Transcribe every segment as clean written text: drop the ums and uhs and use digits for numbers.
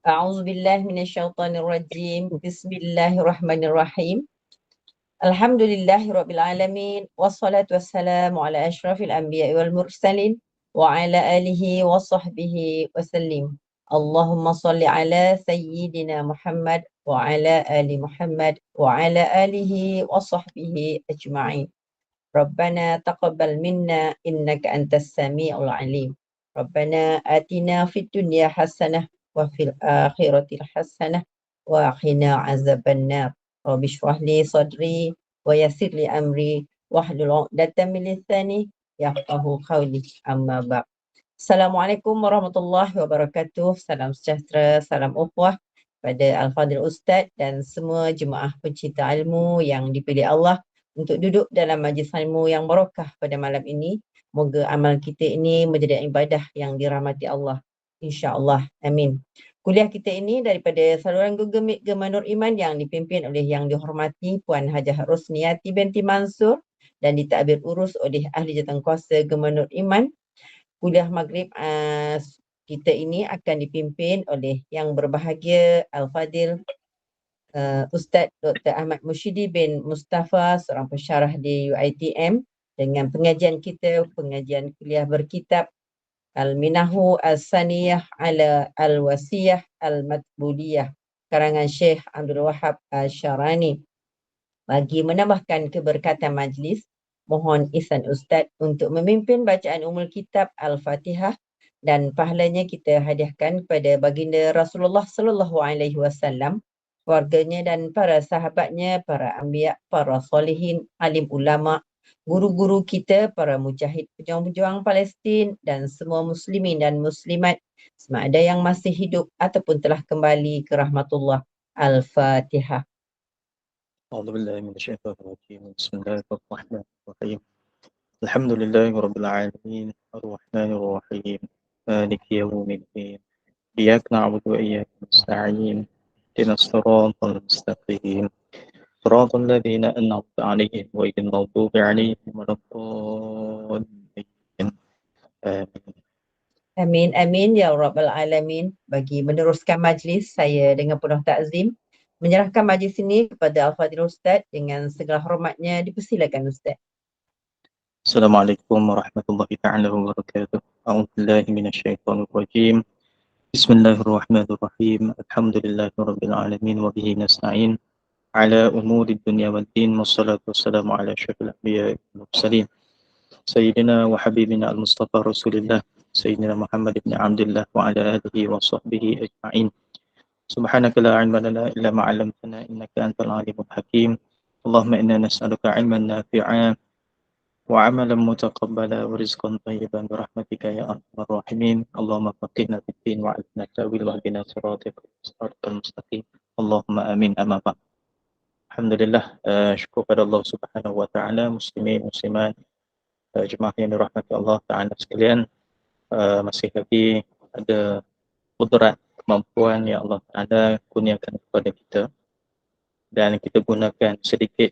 أعوذ بالله من الشيطان الرجيم بسم الله الرحمن الرحيم الحمد لله رب العالمين والصلاة والسلام على أشرف الأنبياء والمرسلين وعلى آله وصحبه وسلم اللهم صل على سيدنا محمد وعلى آل محمد وعلى آله وصحبه أجمعين ربنا تقبل منا إنك أنت السميع العليم ربنا آتنا في الدنيا حسنة وفي الآخرة حسنة وقنا عذاب النار رب اشرح لي صدري ويسر لي أمري واحلل عقدة من لساني يفقهوا قولي أما بعد. Assalamualaikum warahmatullahi wabarakatuh. Salam sejahtera, salam ukhuwah pada Al-Fadhil Ustaz dan semua jemaah pencinta ilmu yang dipilih Allah untuk duduk dalam majlis ilmu yang barakah pada malam ini. Moga amal kita ini menjadi ibadah yang dirahmati Allah. InsyaAllah. Amin. Kuliah kita ini daripada saluran Google Meet Gema Nur Iman yang dipimpin oleh yang dihormati Puan Hajah Rosniati binti Mansur dan ditadbir urus oleh Ahli Jawatankuasa Gema Nur Iman. Kuliah Maghrib kita ini akan dipimpin oleh yang berbahagia Al-Fadhil Ustaz Dr. Ahmad Mushidi bin Mustafa, seorang pensyarah di UiTM, dengan pengajian kita, pengajian kuliah berkitab Al-Minahu Al-Saniyah ala Al-Wasiyah Al-Matbuliyah karangan Syekh Abdul Wahab Al-Syarani. Bagi menambahkan keberkatan majlis, mohon ihsan Ustaz untuk memimpin bacaan umul kitab Al-Fatihah dan pahalanya kita hadiahkan kepada baginda Rasulullah sallallahu alaihi wasallam, keluarganya dan para sahabatnya, para anbiya, para solihin, alim ulama, guru-guru kita, para mujahid, pejuang-pejuang Palestin dan semua muslimin dan muslimat sama ada yang masih hidup ataupun telah kembali ke rahmatullah. Al-Fatihah. أعوذ بالله من الشيطان الرجيم بسم الله الرحمن الرحيم الحمد لله رب العالمين الرحمن الرحيم مالك يوم الدين إياك نعبد وإياك نستعين اهدنا الصراط المستقيم صراط الذين أنعمت عليهم غير المغضوب عليهم ولا الضالين آمين. Amin, amin ya Rabbal Alamin. Bagi meneruskan majlis, saya dengan penuh takzim menyerahkan majlis ini kepada Al-Fadhil Ustaz dengan segala hormatnya. Dipersilakan Ustaz. Assalamualaikum warahmatullahi ta'ala wabarakatuh. A'udzubillahi minasyaitonir rajim. Bismillahirrahmanirrahim. Alhamdulillahirabbil alamin wa bihi nasta'in ala umuri dunya waddin. Wassalatu wassalamu ala asyrafil anbiya'i wal mursalin. Sayyidina wa habibina al-Mustafa Rasulillah Sayyidina Muhammad ibn Abdullah wa ala alihi wa sahbihi ajma'in. Subhanaka la ilma lana illa ma 'allamtana innaka antal alimul hakim. Allahumma inna nas'aluka 'ilman nafi'an wa 'amalan mutaqabbala wa rizqan thayyiban bi rahmatika ya arhamar rahimin. Allahumma faqihna fid din wa 'allimna ta'wil wa hdina siratal mustaqim. Allahumma amin. Amma ba'd. Alhamdulillah, syukur pada Allah Subhanahu wa taala, muslimin muslimat, jemaah yang dirahmati Allah taala sekalian, masih lagi ada kudrat, kemampuan yang Allah Ta'ala kurniakan kepada kita, dan kita gunakan sedikit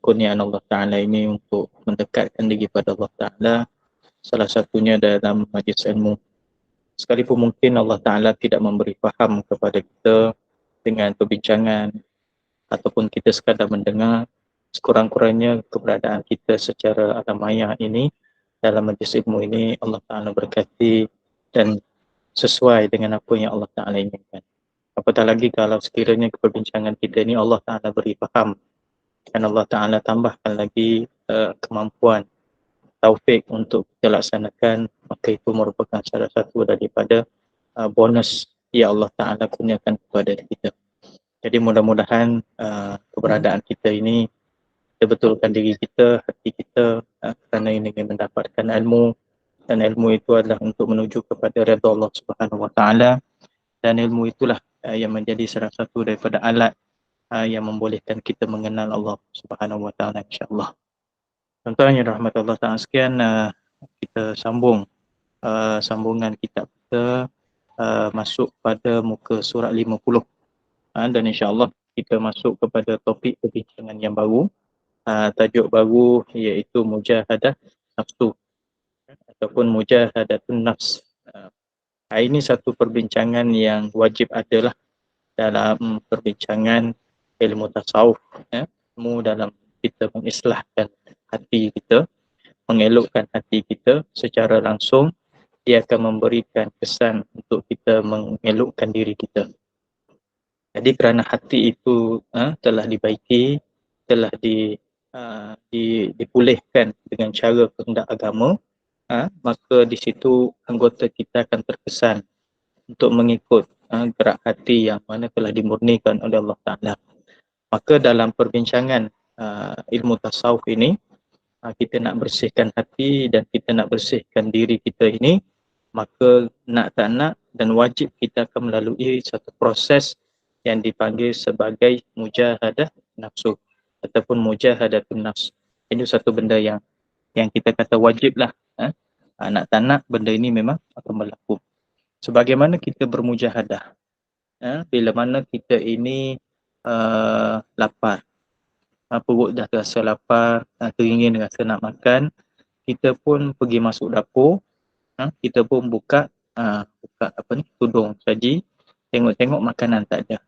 kurniaan Allah Ta'ala ini untuk mendekatkan diri pada Allah Ta'ala, salah satunya dalam majlis ilmu. Sekalipun mungkin Allah Ta'ala tidak memberi faham kepada kita dengan perbincangan ataupun kita sekadar mendengar, sekurang-kurangnya keberadaan kita secara alam maya ini dalam majlis ilmu ini Allah Ta'ala berkati dan sesuai dengan apa yang Allah Ta'ala inginkan. Apatah lagi kalau sekiranya perbincangan kita ini Allah Ta'ala beri faham dan Allah Ta'ala tambahkan lagi kemampuan, taufik untuk kita laksanakan, maka itu merupakan salah satu daripada bonus yang Allah Ta'ala kurniakan kepada kita. Jadi mudah-mudahan keberadaan kita ini, kita betulkan diri kita, hati kita, kerana ingin mendapatkan ilmu, dan ilmu itu adalah untuk menuju kepada redha Allah Subhanahu wa taala, dan ilmu itulah yang menjadi salah satu daripada alat yang membolehkan kita mengenal Allah Subhanahu wa taala, insya-Allah. Tuan-tuan yang rahmat Allah taala sekian, kita sambung sambungan kitab kita, masuk pada muka surat 50, dan insya-Allah kita masuk kepada topik perbincangan yang baru, tajuk baru, iaitu mujahadah nafsu ataupun mujahadatun nafs. Ini satu perbincangan yang wajib adalah dalam perbincangan ilmu tasawuf, ya. Ilmu dalam kita mengislahkan hati kita, mengelokkan hati kita secara langsung, dia akan memberikan kesan untuk kita mengelokkan diri kita. Jadi kerana hati itu telah dibaiki, telah dipulihkan dengan cara kehendak agama, maka di situ anggota kita akan terkesan untuk mengikut gerak hati yang mana telah dimurnikan oleh Allah Ta'ala. Maka dalam perbincangan ilmu tasawuf ini, kita nak bersihkan hati dan kita nak bersihkan diri kita ini, maka nak tak nak dan wajib kita akan melalui satu proses yang dipanggil sebagai mujahadah nafsu ataupun mujahadatun nafs. Ini satu benda yang kita kata wajib lah. Nak tak nak benda ini memang akan berlaku. Sebagaimana kita bermujahadah, bila mana kita ini lapar, perut dah rasa lapar, teringin rasa nak makan, kita pun pergi masuk dapur, kita pun buka tudung saji, tengok-tengok makanan tak ada.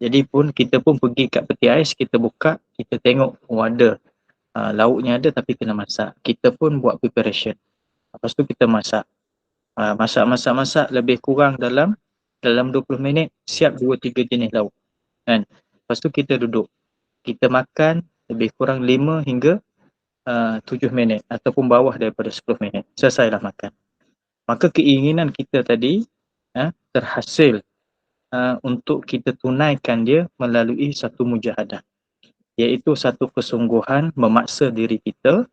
Jadi pun kita pun pergi kat peti ais, kita buka, kita tengok ada, lauknya ada tapi kena masak. Kita pun buat preparation. Lepas tu kita masak. Masak lebih kurang dalam 20 minit siap 2-3 jenis lauk, kan. Lepas tu kita duduk, kita makan lebih kurang 5 hingga 7 minit ataupun bawah daripada 10 minit selesailah makan. Maka keinginan kita tadi terhasil untuk kita tunaikan dia melalui satu mujahadah, iaitu satu kesungguhan memaksa diri kita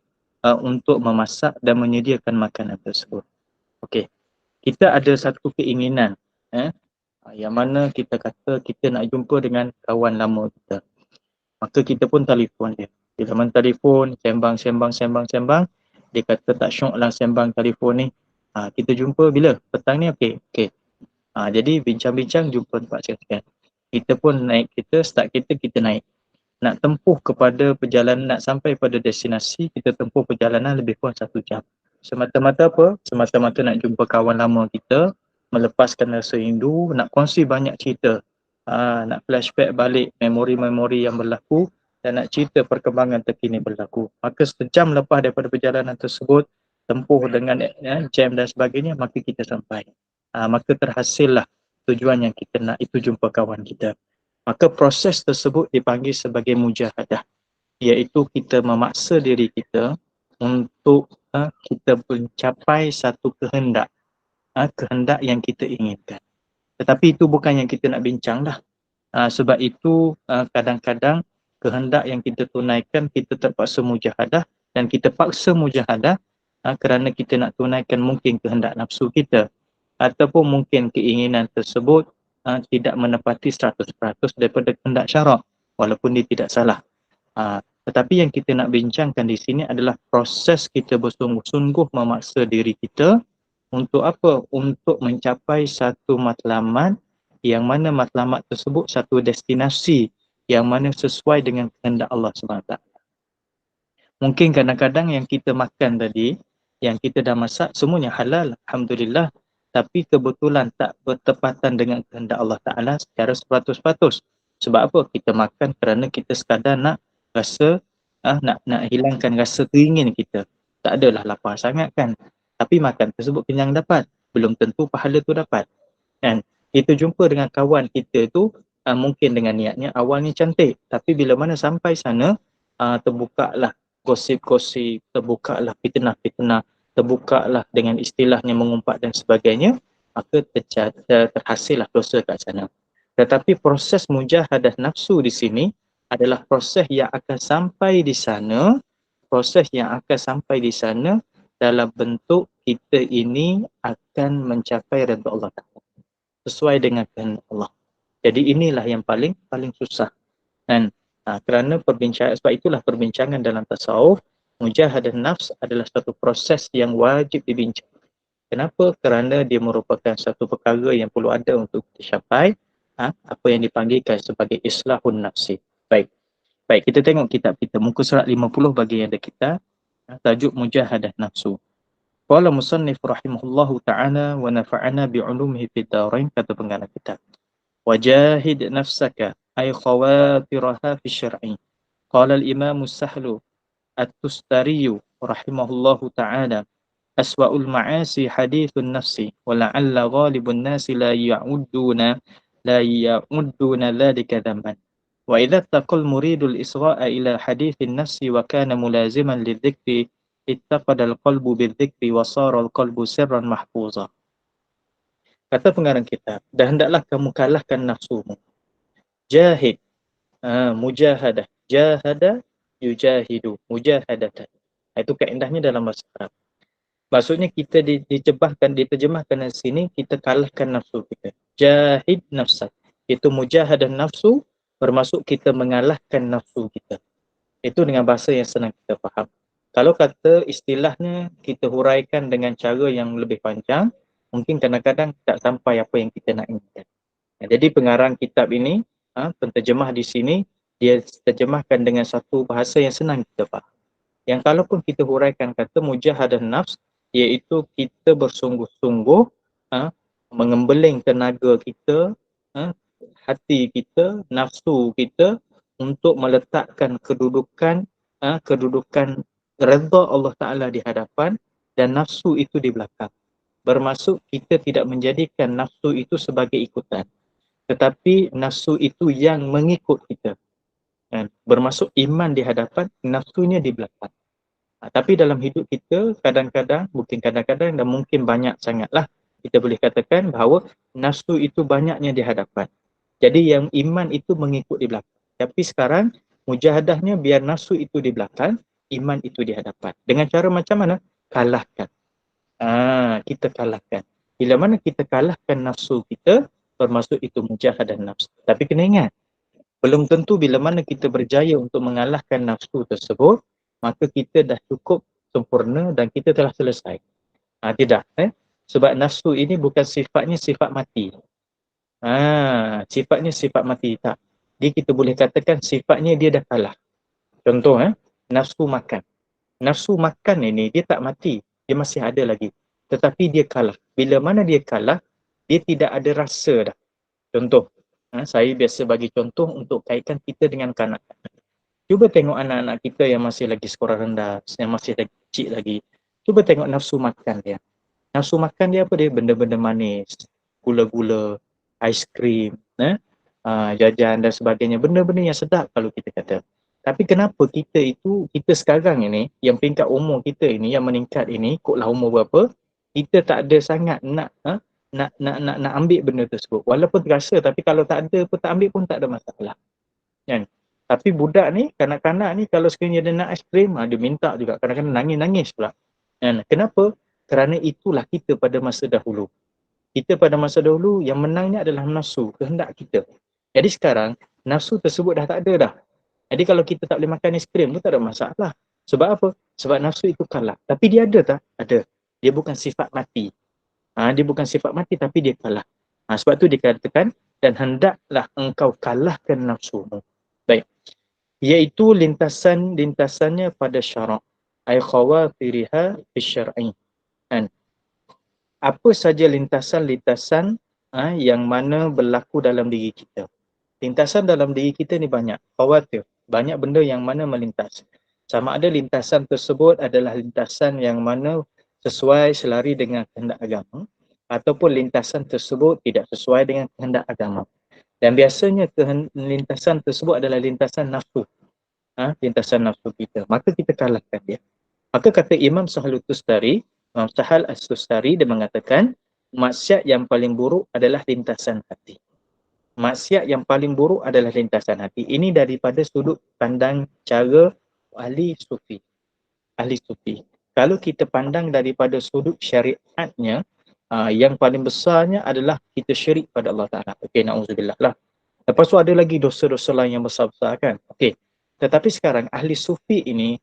untuk memasak dan menyediakan makanan tersebut. Okey, kita ada satu keinginan yang mana kita kata kita nak jumpa dengan kawan lama kita. Maka kita pun telefon dia. Bila mana telefon, sembang, dia kata tak syok lah sembang telefon ni. Kita jumpa bila? Petang ni okey. Jadi bincang-bincang, jumpa tempat sekian. Kita pun naik kereta, start kereta kita naik. Nak tempuh kepada perjalanan, nak sampai pada destinasi, kita tempuh perjalanan lebih kurang 1 jam. Semata-mata apa? Semata-mata nak jumpa kawan lama kita, melepaskan rasa rindu, nak kongsi banyak cerita, nak flashback balik memori-memori yang berlaku dan nak cerita perkembangan terkini berlaku. Maka sejam lepas daripada perjalanan tersebut, tempuh dengan jam dan sebagainya, maka kita sampai. Maka terhasillah tujuan yang kita nak, itu jumpa kawan kita. Maka proses tersebut dipanggil sebagai mujahadah, iaitu kita memaksa diri kita untuk kita mencapai satu kehendak yang kita inginkan. Tetapi itu bukan yang kita nak bincang dah. Sebab itu kadang-kadang kehendak yang kita tunaikan, kita terpaksa mujahadah, dan kita paksa mujahadah kerana kita nak tunaikan mungkin kehendak nafsu kita, ataupun mungkin keinginan tersebut tidak menepati 100% daripada kehendak syarak, walaupun dia tidak salah. Tetapi yang kita nak bincangkan di sini adalah proses kita bersungguh-sungguh memaksa diri kita untuk apa? Untuk mencapai satu matlamat, yang mana matlamat tersebut satu destinasi yang mana sesuai dengan kehendak Allah SWT. Mungkin kadang-kadang yang kita makan tadi, yang kita dah masak, semuanya halal, Alhamdulillah, tapi kebetulan tak bertepatan dengan kehendak Allah Ta'ala secara 100%. Sebab apa? Kita makan kerana kita sekadar nak rasa, nak hilangkan rasa teringin kita. Tak adalah lapar sangat kan. Tapi makan tersebut kenyang dapat. Belum tentu pahala tu dapat. Kan? Kita jumpa dengan kawan kita tu, mungkin dengan niatnya awalnya cantik. Tapi bila mana sampai sana, terbukalah gosip-gosip, terbukalah fitnah-fitnah, terbukalah dengan istilahnya mengumpat dan sebagainya, maka terhasillah dosa kat sana. Tetapi proses mujahadah nafsu di sini adalah proses yang akan sampai di sana, dalam bentuk kita ini akan mencapai redha Allah Ta'ala sesuai dengan kehendak Allah. Jadi inilah yang paling susah. Dan kerana sebab itulah perbincangan dalam tasawuf, mujahadah nafs adalah satu proses yang wajib dibincang. Kenapa? Kerana dia merupakan satu perkara yang perlu ada untuk kita capai apa yang dipanggilkan sebagai islahun nafsi. Baik, kita tengok kitab kita, muka surat 50 bagi yang ada kita, tajuk mujahadah nafsu. Qala musannif rahimahullahu ta'ala wa nafa'ana bi'ulumihi fid darain, kata pengarang kitab. Wajahid nafsaka ay khawatiraha fi syar'i. Qala al-imam as-Sahlu at-Tustari rahimahullahu ta'ala, aswa'ul ma'asi hadithun nafsi wa la'alla ghalibun nasi la ya'udduna dhalika dhanban. Wa idza taqal muridul isra'a ila hadithin nafsi wa kana mulaziman lidhikri ittaqada al-qalbu bidhikri wa sara al-qalbu sirran mahfuza. Kata pengarang kitab, dan hendaklah kamu kalahkan nafsumu. Jahid, mujahadah, jahada yujahidu, mujahadatan. Itu kaedahnya dalam bahasa Arab. Maksudnya kita diterjemahkan di sini, kita kalahkan nafsu kita. Jahid nafsak. Itu mujahadah nafsu, bermaksud kita mengalahkan nafsu kita. Itu dengan bahasa yang senang kita faham. Kalau kata istilahnya kita huraikan dengan cara yang lebih panjang, mungkin kadang-kadang tak sampai apa yang kita nak inginkan. Jadi pengarang kitab ini, penterjemah di sini, dia terjemahkan dengan satu bahasa yang senang kita faham. Yang kalaupun kita huraikan kata mujahadah nafs, iaitu kita bersungguh-sungguh mengembeling tenaga kita, hati kita, nafsu kita untuk meletakkan kedudukan redha Allah Ta'ala di hadapan dan nafsu itu di belakang. Bermaksud kita tidak menjadikan nafsu itu sebagai ikutan, tetapi nafsu itu yang mengikut kita. Bermaksud iman di hadapan, nafsunya di belakang. Tapi dalam hidup kita kadang-kadang, bukan kadang-kadang dan mungkin banyak sangatlah, kita boleh katakan bahawa nafsu itu banyaknya di hadapan. Jadi yang iman itu mengikut di belakang. Tapi sekarang mujahadahnya biar nafsu itu di belakang, iman itu di hadapan. Dengan cara macam mana? Kalahkan. Kita kalahkan. Bila mana kita kalahkan nafsu kita, bermaksud itu mujahadah nafsu. Tapi kena ingat, belum tentu bila mana kita berjaya untuk mengalahkan nafsu tersebut, maka kita dah cukup sempurna dan kita telah selesai. Tidak. Sebab nafsu ini bukan sifatnya sifat mati. Sifatnya sifat mati, tak. Dia kita boleh katakan sifatnya dia dah kalah. Contoh, nafsu makan. Nafsu makan ini dia tak mati, dia masih ada lagi. Tetapi dia kalah. Bila mana dia kalah, dia tidak ada rasa dah. Contoh, saya biasa bagi contoh untuk kaitkan kita dengan kanak-kanak. Cuba tengok anak-anak kita yang masih lagi sekolah rendah, yang masih lagi kecil lagi. Cuba tengok nafsu makan dia. Nafsu makan dia apa dia? Benda-benda manis, gula-gula, aiskrim, jajan dan sebagainya. Benda-benda yang sedap kalau kita kata. Tapi kenapa kita sekarang ini, yang peringkat umur kita ini, yang meningkat ini, ikutlah umur berapa, kita tak ada sangat nak ambil benda tersebut. Walaupun terasa, tapi kalau tak ada pun, tak ambil pun tak ada masalah. Kan? Tapi budak ni, kanak-kanak ni, kalau sekiranya dia nak aiskrim, dia minta juga. Kadang-kadang nangis-nangis pula. Kan? Kenapa? Kerana itulah kita pada masa dahulu. Kita pada masa dahulu, yang menangnya adalah nafsu, kehendak kita. Jadi sekarang, nafsu tersebut dah tak ada dah. Jadi kalau kita tak boleh makan aiskrim tu tak ada masalah. Sebab apa? Sebab nafsu itu kalah. Tapi dia ada tak? Ada. Dia bukan sifat mati. Dia bukan sifat mati tapi dia kalah. Sebab tu dikatakan, dan hendaklah engkau kalahkan nafsumu. Baik. Iaitu lintasannya pada syarak. Ay khawatiriha fi syar'i. Apa saja lintasan-lintasan yang mana berlaku dalam diri kita. Lintasan dalam diri kita ni banyak. Khawatir. Banyak benda yang mana melintas. Sama ada lintasan tersebut adalah lintasan yang mana sesuai selari dengan kehendak agama, ataupun lintasan tersebut tidak sesuai dengan kehendak agama. Dan biasanya lintasan tersebut adalah lintasan nafsu. Lintasan nafsu kita. Maka kita kalahkan dia. Maka kata Imam Sahal Tustari, Imam Sahal As-Tustari, dia mengatakan maksiat yang paling buruk adalah lintasan hati. Maksiat yang paling buruk adalah lintasan hati. Ini daripada sudut pandang cara ahli sufi. Ahli sufi. Kalau kita pandang daripada sudut syariatnya, yang paling besarnya adalah kita syirik pada Allah Ta'ala. Okey, na'udzubillah lah. Lepas tu ada lagi dosa-dosa lain yang besar-besar kan. Okey. Tetapi sekarang ahli sufi ini,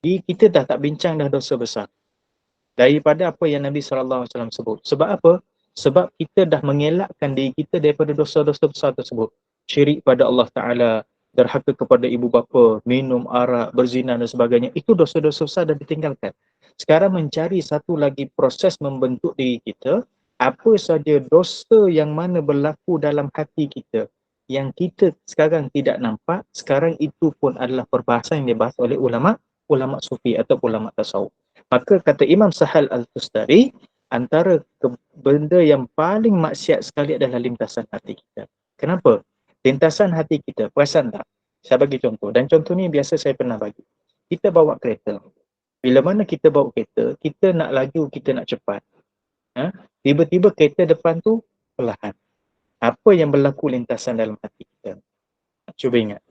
kita dah tak bincang dah dosa besar. Daripada apa yang Nabi SAW sebut. Sebab apa? Sebab kita dah mengelakkan diri kita daripada dosa-dosa besar tersebut. Syirik pada Allah Ta'ala, derhaka kepada ibu bapa, minum arak, berzina dan sebagainya. Itu dosa-dosa besar dah ditinggalkan. sekarang mencari satu lagi proses membentuk diri kita, apa saja dosa yang mana berlaku dalam hati kita yang kita sekarang tidak nampak, sekarang itu pun adalah perbahasan yang dibahas oleh ulama sufi atau ulama tasawuf. Maka kata Imam Sahal Al-Tustari, antara benda yang paling maksiat sekali adalah lintasan hati kita. Kenapa? Lintasan hati kita, perasan tak? Saya bagi contoh, dan contoh ni biasa saya pernah bagi. Kita bawa kereta. Bila mana kita bawa kereta, kita nak laju, kita nak cepat. Tiba-tiba kereta depan tu perlahan. Apa yang berlaku lintasan dalam hati kita? Cuba ingat.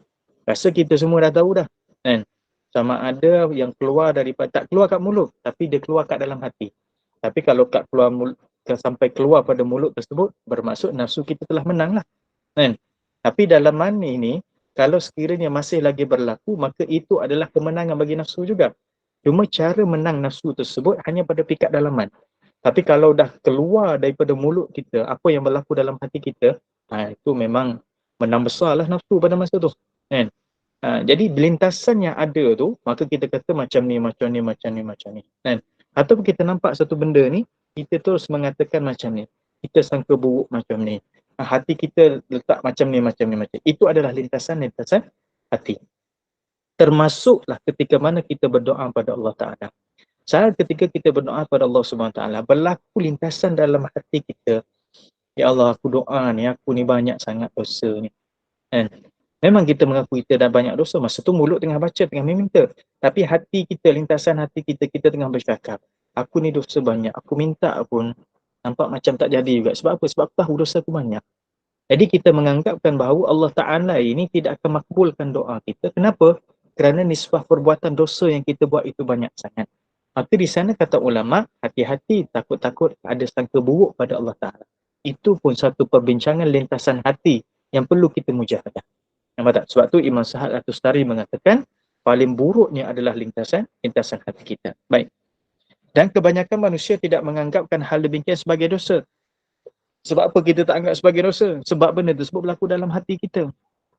Rasa kita semua dah tahu dah. Kan? Sama ada yang keluar daripada, tak keluar kat mulut, tapi dia keluar kat dalam hati. Tapi kalau kat keluar mulut, sampai keluar pada mulut tersebut, bermaksud nafsu kita telah menang lah. Kan? Tapi dalam mana ini, kalau sekiranya masih lagi berlaku, maka itu adalah kemenangan bagi nafsu juga. Cuma cara menang nafsu tersebut hanya pada pikat dalaman. Tapi kalau dah keluar daripada mulut kita, apa yang berlaku dalam hati kita, itu memang menang besarlah nafsu pada masa tu. Kan? Jadi lintasan yang ada tu, maka kita kata macam ni, macam ni, macam ni, macam ni. Kan? Ataupun kita nampak satu benda ni, kita terus mengatakan macam ni. Kita sangka buruk macam ni. Hati kita letak macam ni, macam ni, macam ni. Itu adalah lintasan hati. Termasuklah ketika mana kita berdoa pada Allah Ta'ala. Saat ketika kita berdoa kepada Allah Subhanahu Wa Taala, berlaku lintasan dalam hati kita, ya Allah, aku doa ni, aku ni banyak sangat dosa ni. Kan? Memang kita mengaku kita dah banyak dosa, masa tu mulut tengah baca, tengah meminta. Tapi hati kita, lintasan hati kita, kita tengah bercakap, aku ni dosa banyak, aku minta pun nampak macam tak jadi juga. Sebab apa? Sebab aku tahu dosa aku banyak. Jadi kita menganggapkan bahawa Allah Ta'ala ini tidak akan makbulkan doa kita. Kenapa? Kerana nisbah perbuatan dosa yang kita buat itu banyak sangat. Maka di sana kata ulama, hati-hati, takut-takut ada sangka buruk pada Allah Ta'ala. Itu pun satu perbincangan lintasan hati yang perlu kita mujahadah. Nampak tak? Sebab tu Imam Sahal At-Tustari mengatakan, paling buruknya adalah lintasan hati kita. Baik. Dan kebanyakan manusia tidak menganggapkan hal demikian sebagai dosa. Sebab apa kita tak anggap sebagai dosa? Sebab benda tersebut berlaku dalam hati kita.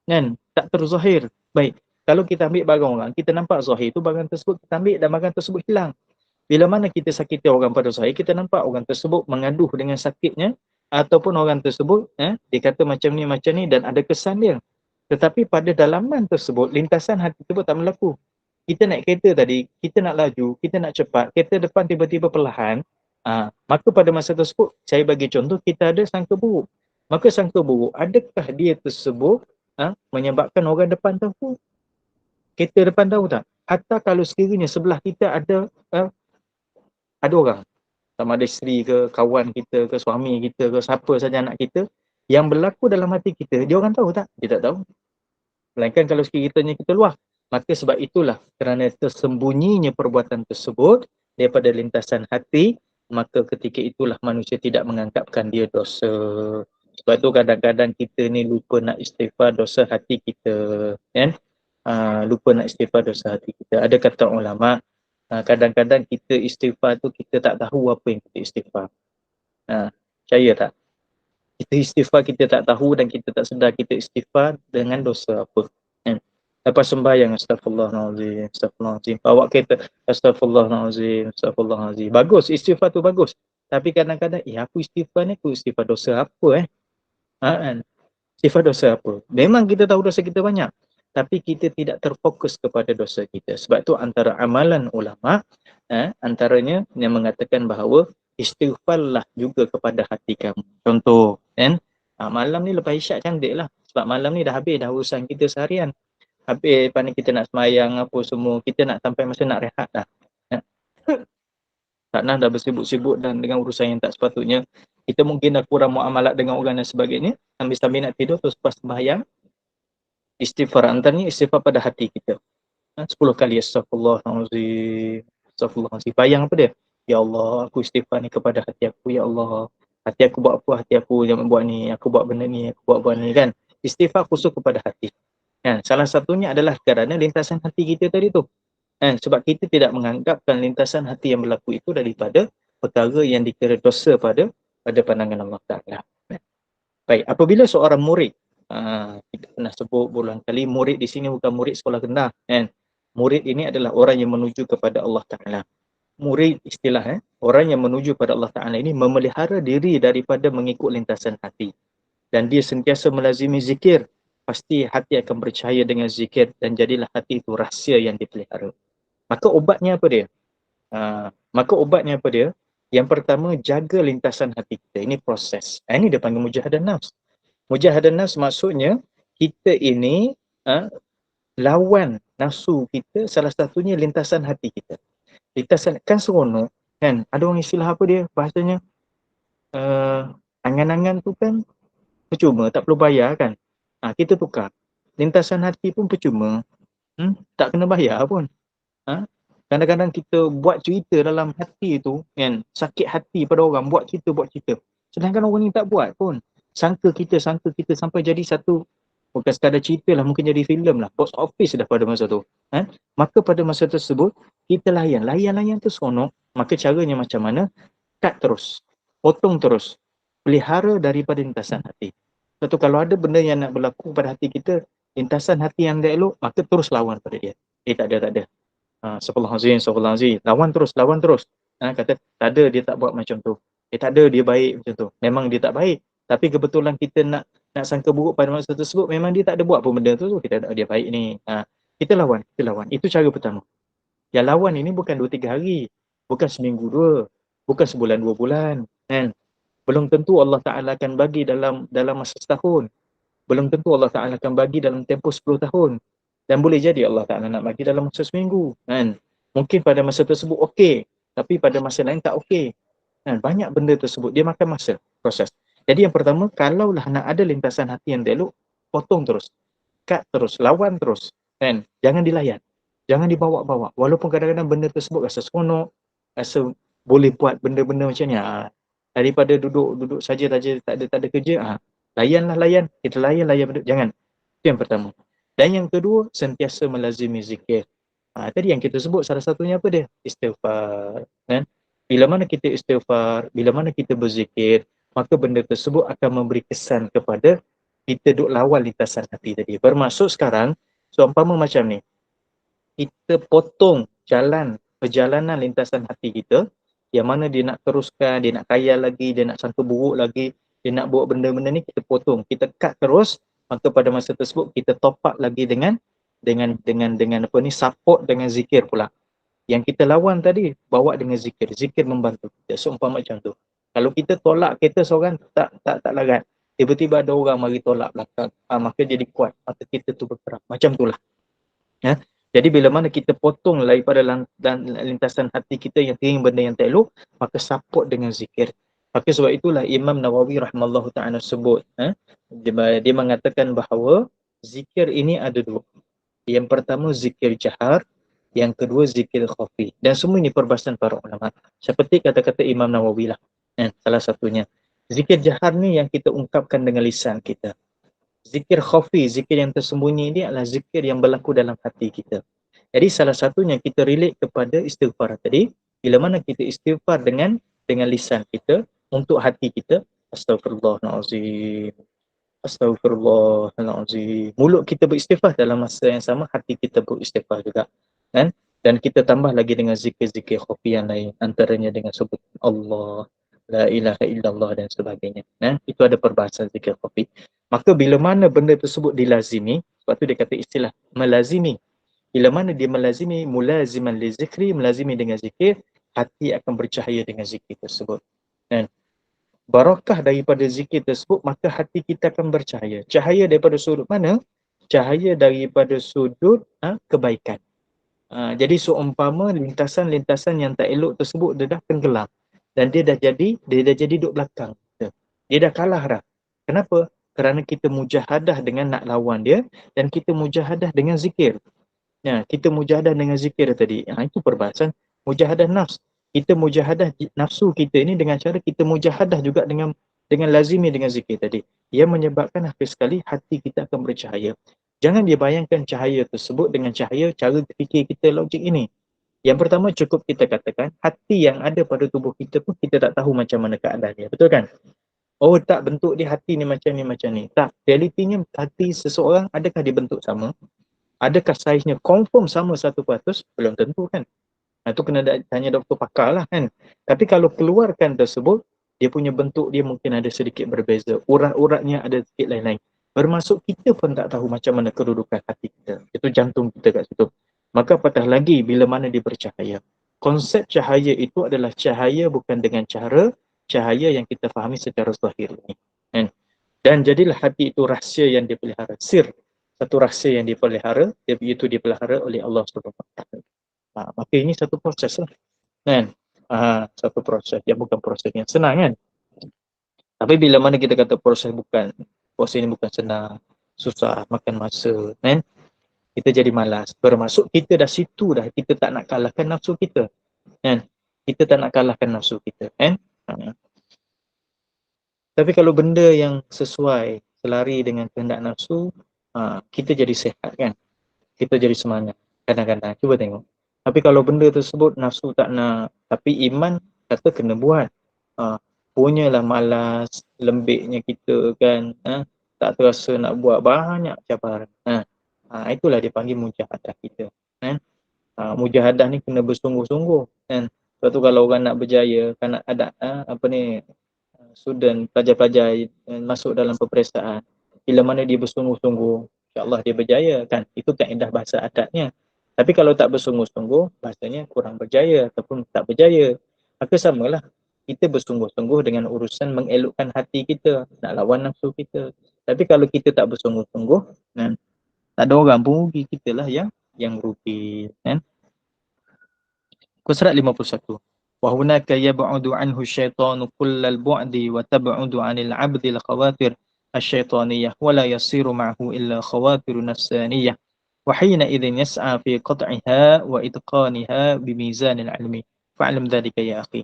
Kan? Tak terzahir. Baik. Kalau kita ambil barang orang, kita nampak zahir tu barang tersebut kita ambil dan barang tersebut hilang. Bila mana kita sakiti orang pada zahir, kita nampak orang tersebut mengaduh dengan sakitnya, ataupun orang tersebut dia kata macam ni dan ada kesan dia. Tetapi pada dalaman tersebut, lintasan hati tersebut tak berlaku. Kita naik kereta tadi, kita nak laju, kita nak cepat, kereta depan tiba-tiba perlahan, maka pada masa tersebut, saya bagi contoh, kita ada sangka buruk. Maka sangka buruk, adakah dia tersebut menyebabkan orang depan tahu? Kereta depan tahu tak? Hatta kalau sekiranya sebelah kita ada orang, sama ada isteri ke, kawan kita ke, suami kita ke, siapa saja anak kita, yang berlaku dalam hati kita, dia orang tahu tak? Dia tak tahu. Melainkan kalau sekiranya kita luar. Maka sebab itulah, kerana tersembunyinya perbuatan tersebut daripada lintasan hati, maka ketika itulah manusia tidak menganggapkan dia dosa. Sebab itu kadang-kadang kita ni lupa nak istighfar dosa hati kita. Kan? Lupa nak istighfar dosa hati kita. Ada kata ulama, kadang-kadang kita istighfar tu kita tak tahu apa yang kita istighfar. Percaya tak? Kita istighfar kita tak tahu dan kita tak sedar kita istighfar dengan dosa apa. Lepas sembahyang, astagfirullahaladzim, astagfirullahaladzim. Bawa kereta, astagfirullahaladzim, astagfirullahaladzim. Bagus, istighfar tu bagus. Tapi kadang-kadang, aku istighfar ni, aku istighfar dosa apa Istighfar dosa apa? Memang kita tahu dosa kita banyak. Tapi kita tidak terfokus kepada dosa kita. Sebab tu antara amalan ulama, antaranya yang mengatakan bahawa istighfarlah juga kepada hati kamu. Contoh, malam ni lepas isyak cantik lah. Sebab malam ni dah habis dah urusan kita seharian. Habis lepas ni kita nak semayang apa semua. Kita nak sampai masa nak rehat dah. Tak nak dah bersibuk-sibuk dan dengan urusan yang tak sepatutnya. Kita mungkin dah kurang muamalat dengan orang dan sebagainya. Sambil-sambil nak tidur terus lepas sembahyang. Istighfar, antaranya istighfar pada hati kita. 10 kali astagfirullahaladzim, astagfirullahaladzim. Bayang apa dia? Ya Allah, aku istighfar ni kepada hati aku. Ya Allah, hati aku buat apa? Hati aku jangan buat ni, aku buat benda ni, aku buat ni kan. Istighfar khusus kepada hati. Salah satunya adalah kerana lintasan hati kita tadi tu. Sebab kita tidak menganggapkan lintasan hati yang berlaku itu daripada perkara yang dikira dosa pada pandangan Allah Ta'ala. Baik, apabila seorang murid, kita pernah sebut berulang kali, murid di sini bukan murid sekolah rendah. Murid ini adalah orang yang menuju kepada Allah Ta'ala. murid istilah orang yang menuju pada Allah Ta'ala ini memelihara diri daripada mengikut lintasan hati. Dan dia sentiasa melazimi zikir, pasti hati akan percaya dengan zikir dan jadilah hati itu rahsia yang dipelihara. Maka obatnya apa dia? Maka obatnya apa dia? Yang pertama, jaga lintasan hati kita. Ini proses. Ini dia panggil mujahadah nafs. Mujahadah nafs maksudnya kita ini lawan nafsu kita, salah satunya lintasan hati kita. Lintasan kan seronok kan, ada orang istilah apa dia bahasanya, angan-angan tu kan percuma, tak perlu bayar kan. Kita tukar, lintasan hati pun percuma, tak kena bayar pun. Kadang-kadang kita buat cerita dalam hati tu kan, sakit hati pada orang, buat cerita, sedangkan orang ni tak buat pun, sangka kita sampai jadi satu, bukan sekadar cerita lah, mungkin jadi filem lah, box office dah pada masa tu. Maka pada masa tersebut kita layan tu seronok. Maka caranya macam mana? Cut terus, potong terus, pelihara daripada lintasan hati. Lepas tu kalau ada benda yang nak berlaku pada hati kita, lintasan hati yang tak elok, maka terus lawan pada dia. Tak ada. Astagfirullahalazim, lawan terus. Kata tak ada, dia tak buat macam tu. Tak ada, dia baik macam tu. Memang dia tak baik, tapi kebetulan kita nak sangka buruk pada masa tersebut, memang dia tak ada buat pun benda tu, kita tak, dia baik ni. Kita lawan. Itu cara pertama. Yang lawan ini bukan 2-3 hari, bukan seminggu 2, bukan sebulan 2 bulan, kan? Belum tentu Allah Ta'ala akan bagi dalam masa setahun. Belum tentu Allah Ta'ala akan bagi dalam tempoh 10 tahun. Dan boleh jadi Allah Ta'ala nak bagi dalam masa seminggu, kan? Mungkin pada masa tersebut okey, tapi pada masa lain tak okey, kan? Banyak benda tersebut, dia makan masa, proses. Jadi yang pertama, kalaulah nak ada lintasan hati yang elok, potong terus, cut terus, lawan terus, kan? Jangan dilayan, jangan dibawa-bawa. Walaupun kadang-kadang benda tersebut rasa seronok, rasa boleh buat benda-benda macam ni, daripada duduk saja tak ada kerja, layan, kita layan benda, jangan. Itu yang pertama. Dan yang kedua, sentiasa melazimi zikir. Tadi yang kita sebut salah satunya apa dia? Istighfar, kan? Bila mana kita istighfar, bila mana kita berzikir, maka benda tersebut akan memberi kesan kepada kita duk lawan lintasan hati tadi. Bermaksud sekarang, seumpama macam ni, kita potong perjalanan lintasan hati kita, yang mana dia nak teruskan, dia nak kaya lagi, dia nak sangka buruk lagi, dia nak buat benda-benda ni, kita potong, kita cut terus. Maka pada masa tersebut kita top up lagi dengan apa ni, support dengan zikir pula. Yang kita lawan tadi bawa dengan zikir membantu kita, seumpama macam tu. Kalau kita tolak kereta seorang tak larat, tiba-tiba ada orang mari tolak belakang, maka jadi kuat, maka kita tu bergerak, macam itulah. Jadi bila mana kita potong daripada lintasan hati kita yang kering benda yang tak elok, maka support dengan zikir. Maka sebab itulah Imam Nawawi rahimahullah ta'ala sebut, dia mengatakan bahawa zikir ini ada 2. Yang pertama zikir jahar, yang kedua zikir khafi. Dan semua ini perbahasan para ulama. Seperti kata-kata Imam Nawawi lah, salah satunya. Zikir jahar ni yang kita ungkapkan dengan lisan kita. Zikir khafi, zikir yang tersembunyi ini adalah zikir yang berlaku dalam hati kita. Jadi salah satunya kita relate kepada istighfar tadi. Bila mana kita istighfar dengan lisan kita, untuk hati kita, astagfirullahalazim, mulut kita beristighfar, dalam masa yang sama hati kita beristighfar juga, kan? Dan kita tambah lagi dengan zikir-zikir khafi yang lain, antaranya dengan sebut Allah, la ilaha illallah dan sebagainya. Itu ada perbahasan zikir khafi. Maka bila mana benda tersebut dilazimi, sebab tu dia kata istilah melazimi. Bila mana dia melazimi, mulaziman li zikri, melazimi dengan zikir, hati akan bercahaya dengan zikir tersebut. Dan barakah daripada zikir tersebut, maka hati kita akan bercahaya. Cahaya daripada sudut mana? Cahaya daripada sudut kebaikan. Jadi seumpama lintasan-lintasan yang tak elok tersebut dia dah tenggelam, dan dia dah jadi duduk belakang. Dia dah kalah dah. Kenapa? Kerana kita mujahadah dengan nak lawan dia, dan kita mujahadah dengan zikir. Kita mujahadah dengan zikir tadi. Itu perbahasan mujahadah nafs. Kita mujahadah nafsu kita ini dengan cara kita mujahadah juga dengan lazimi dengan zikir tadi. Ia menyebabkan akhir sekali hati kita akan bercahaya. Jangan dia bayangkan cahaya tersebut dengan cahaya cara fikir kita logik ini. Yang pertama, cukup kita katakan hati yang ada pada tubuh kita pun kita tak tahu macam mana keadaannya. Betul kan? Oh tak, bentuk dia hati ni macam ni. Tak, realitinya hati seseorang adakah dibentuk sama? Adakah saiznya confirm sama 100%? Belum tentu kan? Itu kena tanya doktor pakar lah kan. Tapi kalau keluarkan tersebut, dia punya bentuk dia mungkin ada sedikit berbeza. Urat-uratnya ada sedikit lain-lain. Bermaksud kita pun tak tahu macam mana kedudukan hati kita. Itu jantung kita kat situ. Maka apatah lagi bila mana dia bercahaya. Konsep cahaya itu adalah cahaya bukan dengan cara cahaya yang kita fahami secara zahir ini. Kan? Dan jadilah hati itu rahsia yang dipelihara. Sir. Satu rahsia yang dipelihara, itu dipelihara oleh Allah SWT. Maka ini satu proses lah. Kan? Satu proses. Yang bukan proses yang senang kan. Tapi bila mana kita kata proses ini bukan senang, susah, makan masa, kan? Kita jadi malas. Bermaksud kita dah situ dah. Kita tak nak kalahkan nafsu kita. Kan? Kita tak nak kalahkan nafsu kita. Kan? Tapi kalau benda yang sesuai, selari dengan kehendak nafsu, kita jadi sehat kan? Kita jadi semangat. Kadang-kadang. Cuba tengok. Tapi kalau benda tersebut nafsu tak nak, tapi iman kata kena buat. Punyalah malas, lembiknya kita kan, tak terasa nak buat banyak cabaran. Itulah dia panggil mujahadah kita. Kan? Mujahadah ni kena bersungguh-sungguh. Kan? Sebab tu kalau orang nak berjaya, kan ada student, pelajar-pelajar masuk dalam peperiksaan, bila mana dia bersungguh-sungguh, insyaAllah dia berjaya kan. Itu kaedah bahasa adatnya. Tapi kalau tak bersungguh-sungguh, bahasanya kurang berjaya ataupun tak berjaya. Maka samalah, kita bersungguh-sungguh dengan urusan mengelokkan hati kita, nak lawan nafsu kita. Tapi kalau kita tak bersungguh-sungguh, kan, tak ada orang pun rugi, kita lah yang rugi. Kan? Surat 51. وهناك يبعد عنه الشيطان كل البعد وتبعد عن العبد الخواطر الشيطانية ولا يصير معه إلا خواطر نفسانية وحينئذ يسعى في قطعها وإتقانها بميزان العلم فاعلم ذلك يا أخي.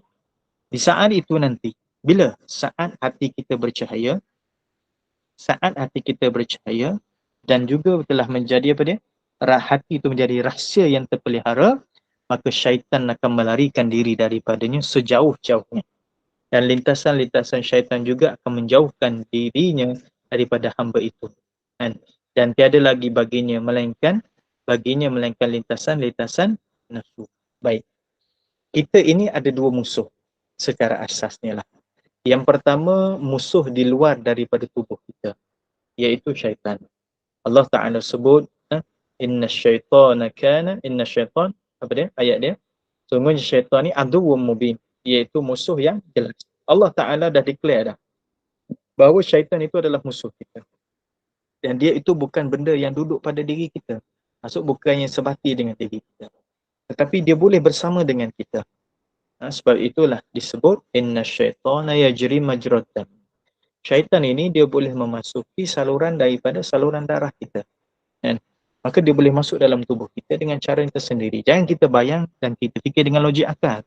Di saat itu nanti, bila saat hati kita bercahaya dan juga telah menjadi apa dia? Hati itu menjadi rahsia yang terpelihara, maka syaitan akan melarikan diri daripadanya sejauh-jauhnya. Dan lintasan-lintasan syaitan juga akan menjauhkan dirinya daripada hamba itu. Dan tiada lagi baginya melainkan lintasan-lintasan nafsu. Baik. Kita ini ada dua musuh secara asasnya lah. Yang pertama, musuh di luar daripada tubuh kita, iaitu syaitan. Allah Ta'ala sebut, inna syaitan, apa dia? Ayat dia. Sungguhnya syaitan ni aduwwum mubin, iaitu musuh yang jelas. Allah Ta'ala dah declare dah bahawa syaitan itu adalah musuh kita. Dan dia itu bukan benda yang duduk pada diri kita. Maksud bukan yang sebati dengan diri kita. Tetapi dia boleh bersama dengan kita. Sebab itulah disebut inna syaitana yajri majrad dam. Syaitan ini dia boleh memasuki saluran daripada saluran darah kita. Maka dia boleh masuk dalam tubuh kita dengan cara yang tersendiri. Jangan kita bayang dan kita fikir dengan logik akal.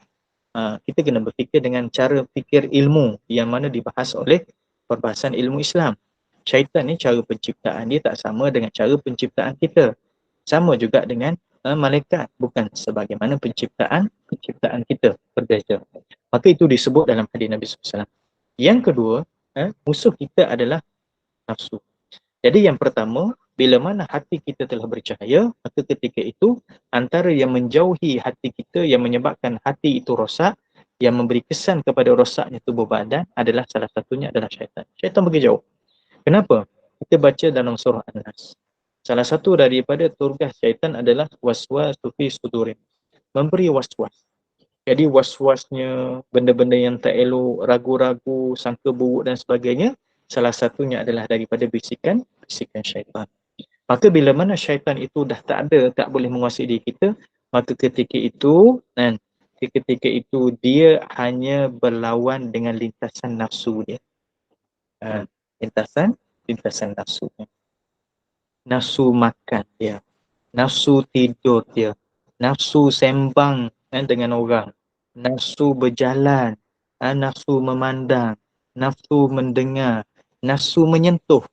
Kita kena berfikir dengan cara fikir ilmu yang mana dibahas oleh perbahasan ilmu Islam. Syaitan ni cara penciptaan dia tak sama dengan cara penciptaan kita. Sama juga dengan malaikat, bukan sebagaimana penciptaan kita, berbeza. Maka itu disebut dalam hadis Nabi SAW. Yang kedua, musuh kita adalah nafsu. Jadi yang pertama, bila mana hati kita telah bercahaya, maka ketika itu antara yang menjauhi hati kita, yang menyebabkan hati itu rosak, yang memberi kesan kepada rosaknya tubuh badan adalah salah satunya adalah syaitan. Syaitan pergi jauh. Kenapa? Kita baca dalam surah An-Nas. Salah satu daripada tugas syaitan adalah waswasu fi sudurin. Memberi waswas. Jadi waswasnya, benda-benda yang tak elok, ragu-ragu, sangka buruk dan sebagainya, salah satunya adalah daripada bisikan syaitan. Maka bila mana syaitan itu dah tak ada, tak boleh menguasai diri kita, maka ketika itu dia hanya berlawan dengan lintasan nafsu dia. Lintasan nafsu dia. Nafsu makan dia, nafsu tidur dia, nafsu sembang dengan orang, nafsu berjalan, nafsu memandang, nafsu mendengar, nafsu menyentuh,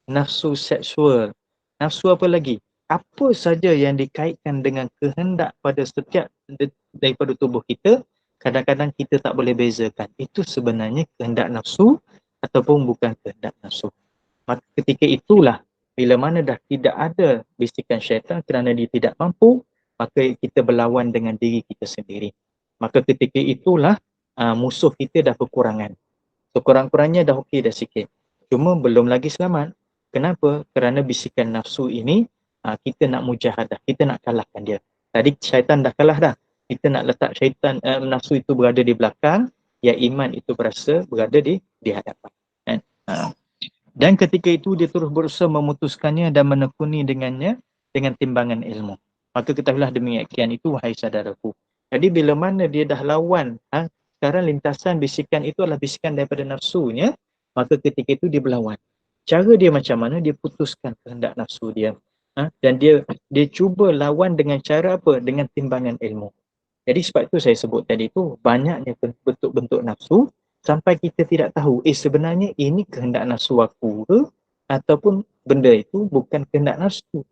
nafsu seksual, nafsu apa lagi? Apa saja yang dikaitkan dengan kehendak pada setiap daripada tubuh kita, kadang-kadang kita tak boleh bezakan itu sebenarnya kehendak nafsu ataupun bukan kehendak nafsu. Maka ketika itulah bila mana dah tidak ada bisikan syaitan kerana dia tidak mampu, maka kita berlawan dengan diri kita sendiri. Maka ketika itulah musuh kita dah kekurangan. Sekurang-kurangnya dah okey dah sikit. Cuma belum lagi selamat. Kenapa? Kerana bisikan nafsu ini kita nak mujahadah, kita nak kalahkan dia. Tadi syaitan dah kalah dah. Kita nak letak syaitan, nafsu itu berada di belakang, ya iman itu berada di hadapan. Kan? Dan ketika itu dia terus berusaha memutuskannya dan menekuni dengannya dengan timbangan ilmu. Maka ketahuilah demikian itu wahai saudaraku. Jadi bila mana dia dah lawan, sekarang lintasan bisikan itu adalah bisikan daripada nafsunya, maka ketika itu dia berlawan. Cara dia macam mana? Dia putuskan kehendak nafsu dia. Dan dia cuba lawan dengan cara apa? Dengan timbangan ilmu. Jadi sebab itu saya sebut tadi tu banyaknya bentuk-bentuk nafsu sampai kita tidak tahu sebenarnya ini kehendak nafsu aku ke ataupun benda itu bukan kehendak nafsu.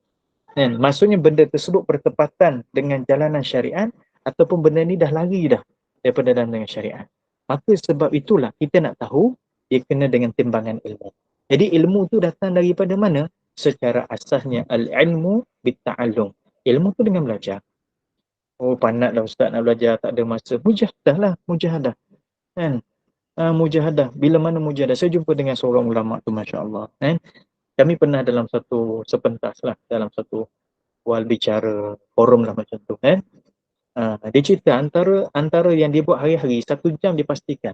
Kan? Maksudnya benda tersebut bertepatan dengan jalanan syariat ataupun benda ni dah lari dah daripada dalam dengan syariat. Maka sebab itulah kita nak tahu dia kena dengan timbangan ilmu. Jadi ilmu tu datang daripada mana? Secara asasnya al-ilmu bit-ta'allum. Ilmu tu dengan belajar. Oh penat dah ustaz nak belajar, tak ada masa. Mujahadah lah, mujahadah. Kan? Mujahadah. Bila mana mujahadah? Saya jumpa dengan seorang ulama tu, Masya Allah. Kan? Kami pernah dalam satu sepentas lah, dalam satu wal bicara forum lah macam tu. Kan? Dia cerita antara yang dia buat hari-hari, 1 jam dipastikan.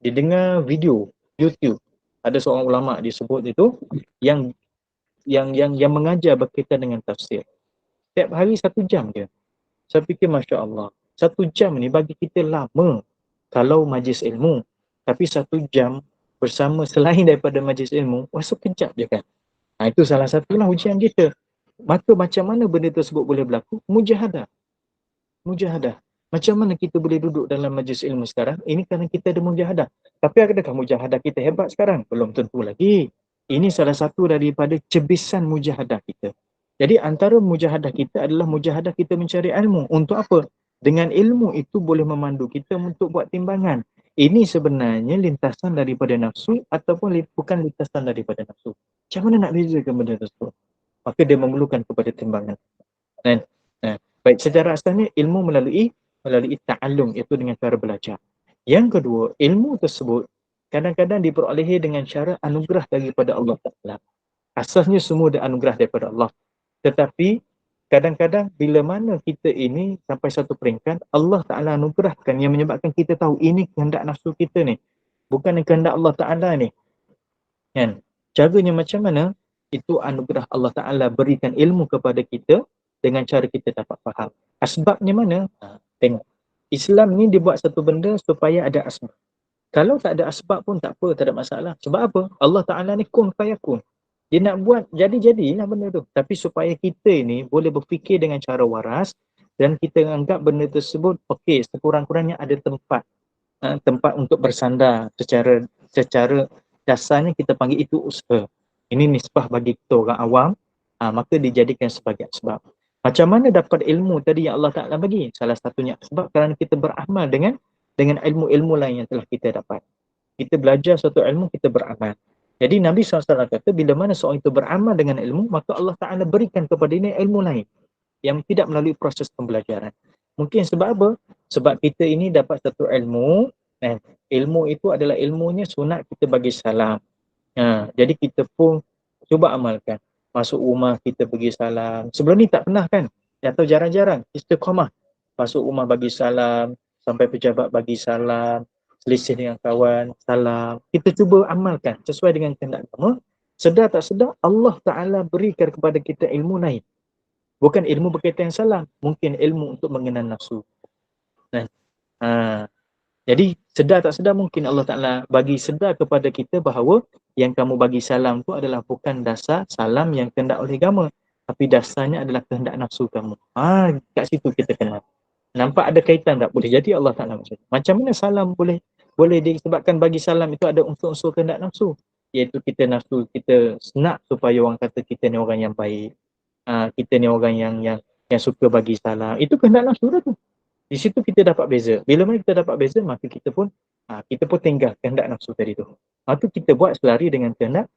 Dia dengar video YouTube. Ada seorang ulama disebut itu yang mengajar berkaitan dengan tafsir. Setiap hari 1 jam dia. Saya fikir Masya Allah, 1 jam ni bagi kita lama kalau majlis ilmu. Tapi 1 jam bersama selain daripada majlis ilmu, sekejap je kan. Itu salah satulah ujian kita. Maka macam mana benda tersebut boleh berlaku? Mujahadah. Mujahadah. Macam mana kita boleh duduk dalam majlis ilmu sekarang? Ini kerana kita ada mujahadah. Tapi adakah mujahadah kita hebat sekarang? Belum tentu lagi. Ini salah satu daripada cebisan mujahadah kita. Jadi antara mujahadah kita adalah mujahadah kita mencari ilmu. Untuk apa? Dengan ilmu itu boleh memandu kita untuk buat timbangan. Ini sebenarnya lintasan daripada nafsu ataupun bukan lintasan daripada nafsu. Macam mana nak bezakan benda tersebut? Maka dia memerlukan kepada timbangan. Baik, secara asalnya ilmu melalui ta'allum, iaitu dengan cara belajar. Yang kedua, ilmu tersebut kadang-kadang diperolehi dengan cara anugerah daripada Allah Ta'ala. Asasnya semua ada anugerah daripada Allah. Tetapi kadang-kadang bila mana kita ini sampai satu peringkat, Allah Ta'ala anugerahkan yang menyebabkan kita tahu ini kehendak nafsu kita ni. Bukan kehendak Allah Ta'ala ni. Kan? Caranya macam mana? Itu anugerah Allah Ta'ala berikan ilmu kepada kita dengan cara kita dapat faham. Asbabnya mana? Tengok. Islam ni dibuat satu benda supaya ada asbab. Kalau tak ada asbab pun tak apa, tak ada masalah. Sebab apa? Allah Ta'ala ni kun fayakun. Dia nak buat jadi-jadilah benda tu. Tapi supaya kita ni boleh berfikir dengan cara waras dan kita anggap benda tersebut okey, sekurang-kurangnya ada tempat untuk bersandar secara dasarnya kita panggil itu usaha. Ini nisbah bagi kita orang awam, maka dijadikan sebagai sebab. Macam mana dapat ilmu tadi yang Allah Ta'ala bagi? Salah satunya sebab kerana kita beramal dengan ilmu-ilmu lain yang telah kita dapat. Kita belajar suatu ilmu, kita beramal. Jadi Nabi SAW kata, bila mana seorang itu beramal dengan ilmu, maka Allah Ta'ala berikan kepada ini ilmu lain yang tidak melalui proses pembelajaran. Mungkin sebab apa? Sebab kita ini dapat satu ilmu, dan ilmu itu adalah ilmunya sunat kita bagi salam. Jadi kita pun cuba amalkan. Masuk rumah kita bagi salam. Sebelum ni tak pernah kan? Atau jarang-jarang. Istiqamah. Masuk rumah bagi salam. Sampai pejabat bagi salam. Selisih dengan kawan. Salam. Kita cuba amalkan sesuai dengan kehendak agama. Sedar tak sedar, Allah Ta'ala berikan kepada kita ilmu lain. Bukan ilmu berkaitan salam. Mungkin ilmu untuk mengenal nafsu. Jadi sedar tak sedar mungkin Allah Ta'ala bagi sedar kepada kita bahawa yang kamu bagi salam tu adalah bukan dasar salam yang kehendak oleh agama, tapi dasarnya adalah kehendak nafsu kamu. Kat situ kita kenal. Nampak ada kaitan tak? Boleh jadi Allah Ta'ala macam mana salam boleh disebabkan bagi salam itu ada unsur-unsur kehendak nafsu, iaitu kita nafsu, kita nak supaya orang kata kita ni orang yang baik, kita ni orang yang suka bagi salam. Itu kehendak nafsu dah tu. Di situ kita dapat beza. Bila mana kita dapat beza, maka kita pun tinggal kehendak nafsu tadi tu. Maka kita buat selari dengan kehendak.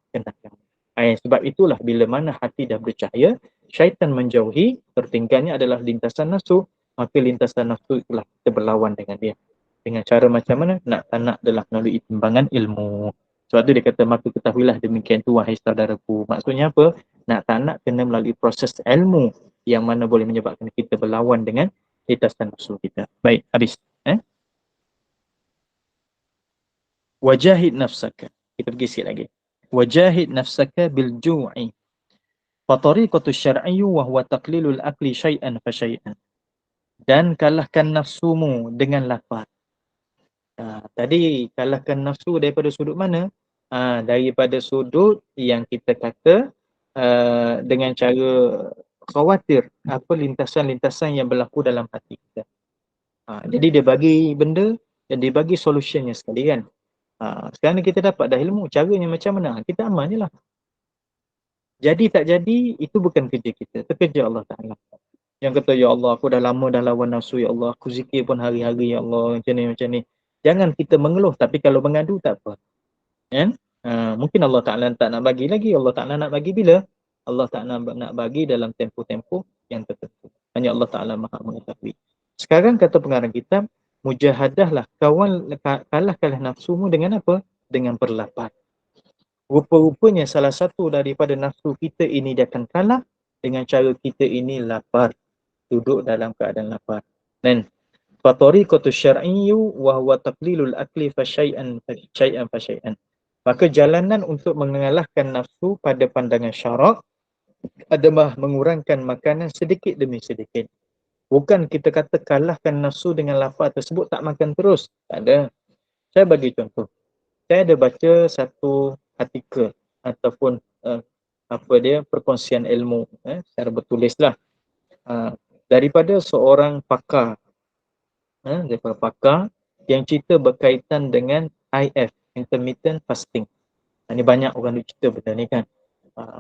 Sebab itulah bila mana hati dah bercahaya, syaitan menjauhi, tertinggalnya adalah lintasan nafsu, maka lintasan nafsu itulah kita berlawan dengan dia. Dengan cara macam mana? Tak nak adalah melalui timbangan ilmu. Sebab tu dia kata, maka ketahuilah demikian tu wahai saudaraku. Maksudnya apa? Tak nak kena melalui proses ilmu yang mana boleh menyebabkan kita berlawan dengan lintasan nafsu kita. Baik, habis. Wajahid nafsaka. Kita pergi sikit lagi. Wajahid nafsaka bil ju'i. Fatariqatu syar'iyyu wa huwa taqlilul akli syai'an fa syai'an. Dan kalahkan nafsumu dengan lapar. Tadi kalahkan nafsu daripada sudut mana? Daripada sudut yang kita kata dengan cara khawatir apa lintasan-lintasan yang berlaku dalam hati kita. Jadi dia bagi benda dan dia bagi solutionnya sekali kan. Sekarang ni kita dapat dah ilmu caranya macam mana. Kita amal je lah. Jadi tak jadi, itu bukan kerja kita. Itu kerja Allah Ta'ala. Yang kata, ya Allah, aku dah lama dah lawan nafsu, ya Allah. Aku zikir pun hari-hari, ya Allah. Macam ni. Jangan kita mengeluh, tapi kalau mengadu, tak apa. Kan? Mungkin Allah Ta'ala tak nak bagi lagi. Allah Ta'ala nak bagi bila? Allah Ta'ala nak bagi dalam tempoh-tempoh yang tertentu. Hanya Allah Ta'ala maha mengetahui. Sekarang kata pengarang kitab, mujahadahlah, kalah nafsumu dengan apa? Dengan berlapar. Rupa-rupanya salah satu daripada nafsu kita ini dia akan kalah dengan cara kita ini lapar. Duduk dalam keadaan lapar. Dan fatariqatu syar'iyyu wa huwa taqlilul akli fa syai'an fa syai'an. Maka jalanan untuk mengalahkan nafsu pada pandangan syarak adalah mengurangkan makanan sedikit demi sedikit. Bukan kita kata kalahkan nafsu dengan lapar tersebut tak makan terus. Tak ada. Saya bagi contoh. Saya ada baca satu artikel ataupun perkongsian ilmu secara bertulis lah daripada seorang pakar yang cerita berkaitan dengan IF, intermittent fasting. Ini banyak orang cerita benda ni kan.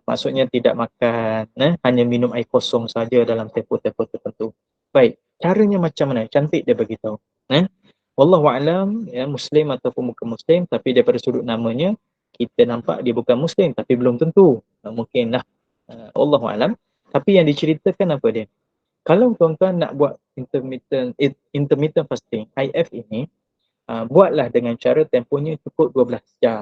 Maksudnya tidak makan, hanya minum air kosong saja dalam tempoh-tempoh tertentu. Baik, caranya macam mana? Cantik dia bagi tahu. Wallahualam, Muslim ataupun bukan Muslim, tapi daripada sudut namanya kita nampak dia bukan Muslim, tapi belum tentu. Mungkin lah. Wallahualam. Tapi yang diceritakan apa dia? Kalau tuan-tuan nak buat intermittent fasting, IF ini, buatlah dengan cara tempohnya cukup 12 jam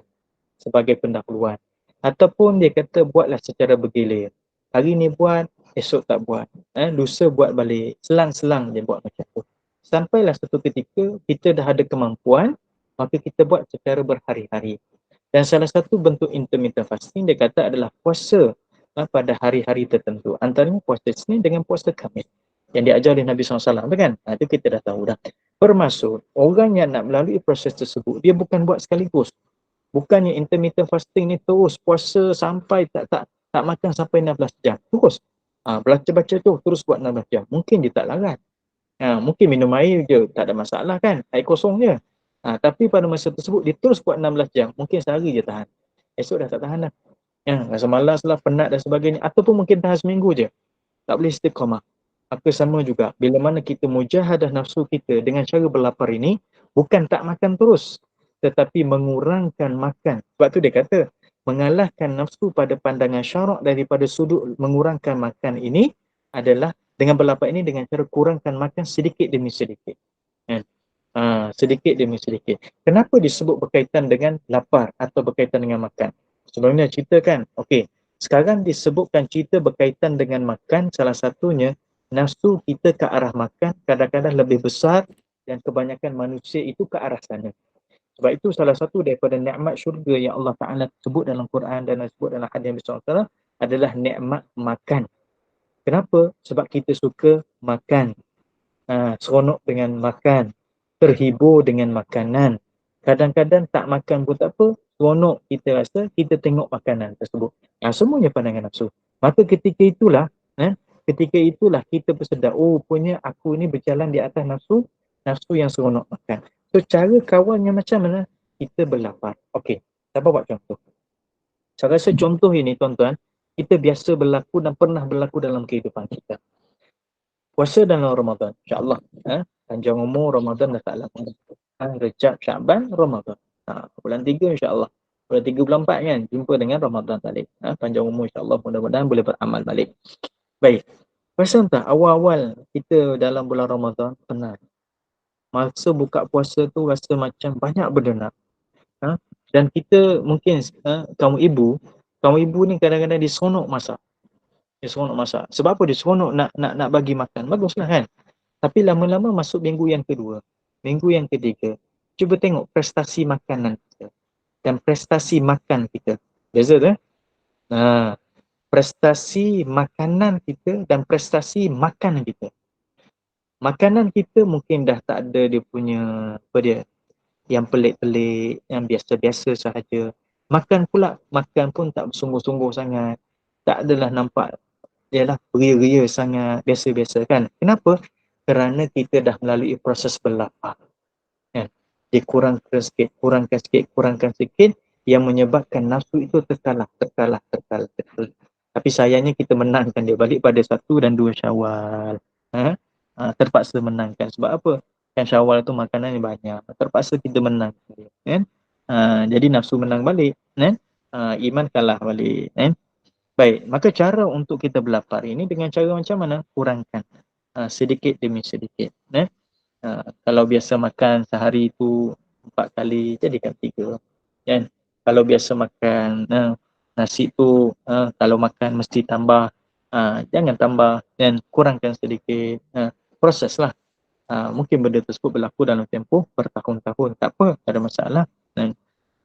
sebagai pendahuluan. Ataupun dia kata buatlah secara bergilir. Hari ni buat, esok tak buat. Lusa buat balik. Selang-selang dia buat macam tu. Sampailah satu ketika kita dah ada kemampuan, maka kita buat secara berhari-hari. Dan salah satu bentuk intermittent fasting dia kata adalah puasa pada hari-hari tertentu. Antaranya puasa Isnin dengan puasa Khamis yang diajar oleh Nabi SAW kan? Itu kita dah tahu dah. Bermaksud orang yang nak melalui proses tersebut dia bukan buat sekaligus. Bukannya intermittent fasting ni terus puasa sampai tak makan sampai 16 jam. Terus. Baca-baca tu terus buat 16 jam. Mungkin dia tak larat. Mungkin minum air je, tak ada masalah kan, air kosong je. Tapi pada masa tersebut dia terus buat 16 jam, mungkin sehari je tahan. Esok dah tak tahan dah. Rasa malas lah, penat dan sebagainya. Ataupun mungkin tahan seminggu je. Tak boleh istiqamah. Maka sama juga, bila mana kita mujahadah nafsu kita dengan cara berlapar ini, bukan tak makan terus, tetapi mengurangkan makan. Sebab tu dia kata, mengalahkan nafsu pada pandangan syarak daripada sudut mengurangkan makan ini adalah dengan berlapar ini dengan cara kurangkan makan sedikit demi sedikit. Sedikit demi sedikit. Kenapa disebut berkaitan dengan lapar atau berkaitan dengan makan? Sebelumnya cerita kan, okey. Sekarang disebutkan cerita berkaitan dengan makan, salah satunya nafsu kita ke arah makan kadang-kadang lebih besar dan kebanyakan manusia itu ke arah sana. Sebab itu salah satu daripada nikmat syurga yang Allah Ta'ala sebut dalam Quran dan sebut dalam hadis Nabi SAW adalah nikmat makan. Kenapa? Sebab kita suka makan. Seronok dengan makan. Terhibur dengan makanan. Kadang-kadang tak makan pun tak apa. Seronok kita rasa, kita tengok makanan tersebut. Semuanya pandangan nafsu. Maka ketika itulah kita bersedar, punya aku ini berjalan di atas nafsu yang seronok makan. So cara kawannya macam mana? Kita berlapar. Okey, siapa buat contoh? Saya rasa contoh ini tuan-tuan, kita biasa berlaku dan pernah berlaku dalam kehidupan kita. Puasa dalam Ramadan, insya-Allah. Panjang umur Ramadan dah tak lama. Rejab, Syaban, Ramadan. Bulan 3 insya-Allah. Bulan 3 bulan 4 kan, jumpa dengan Ramadan balik. Panjang umur insya-Allah, mudah-mudahan boleh beramal balik. Baik, perasan tak awal-awal kita dalam bulan Ramadan penat. Masa buka puasa tu rasa macam banyak benda nak. Dan kita mungkin kaum ibu ni kadang-kadang dia seronok masak. Dia seronok masak. Sebab apa dia seronok nak bagi makan? Baguslah kan? Tapi lama-lama masuk minggu yang kedua, minggu yang ketiga, cuba tengok prestasi makanan kita dan prestasi makan kita. Beza tu prestasi makanan kita dan prestasi makan kita. Makanan kita mungkin dah tak ada dia punya yang pelik-pelik, yang biasa-biasa sahaja. Makan pun tak bersungguh-sungguh sangat. Tak adalah nampak ialah beria-ria sangat, biasa-biasa kan. Kenapa? Kerana kita dah melalui proses berlapar. Kan? Dikurangkan sikit yang menyebabkan nafsu itu terkalah. Tapi sayangnya kita menangkan dia balik pada 1 dan 2 Syawal. Terpaksa menangkan. Sebab apa? Kan Syawal tu makanan yang banyak. Terpaksa kita menang. Kan? Jadi nafsu menang balik. Kan? Iman kalah balik. Kan? Baik, maka cara untuk kita berlapar ini dengan cara macam mana? Kurangkan. Sedikit demi sedikit. Kalau biasa makan sehari itu 4 kali, jadikan 3. Kan? Kalau biasa makan nasi tu kalau makan mesti tambah, jangan tambah dan kurangkan sedikit. Proses lah. Mungkin benda tersebut berlaku dalam tempoh bertahun-tahun. Tak apa, tak ada masalah.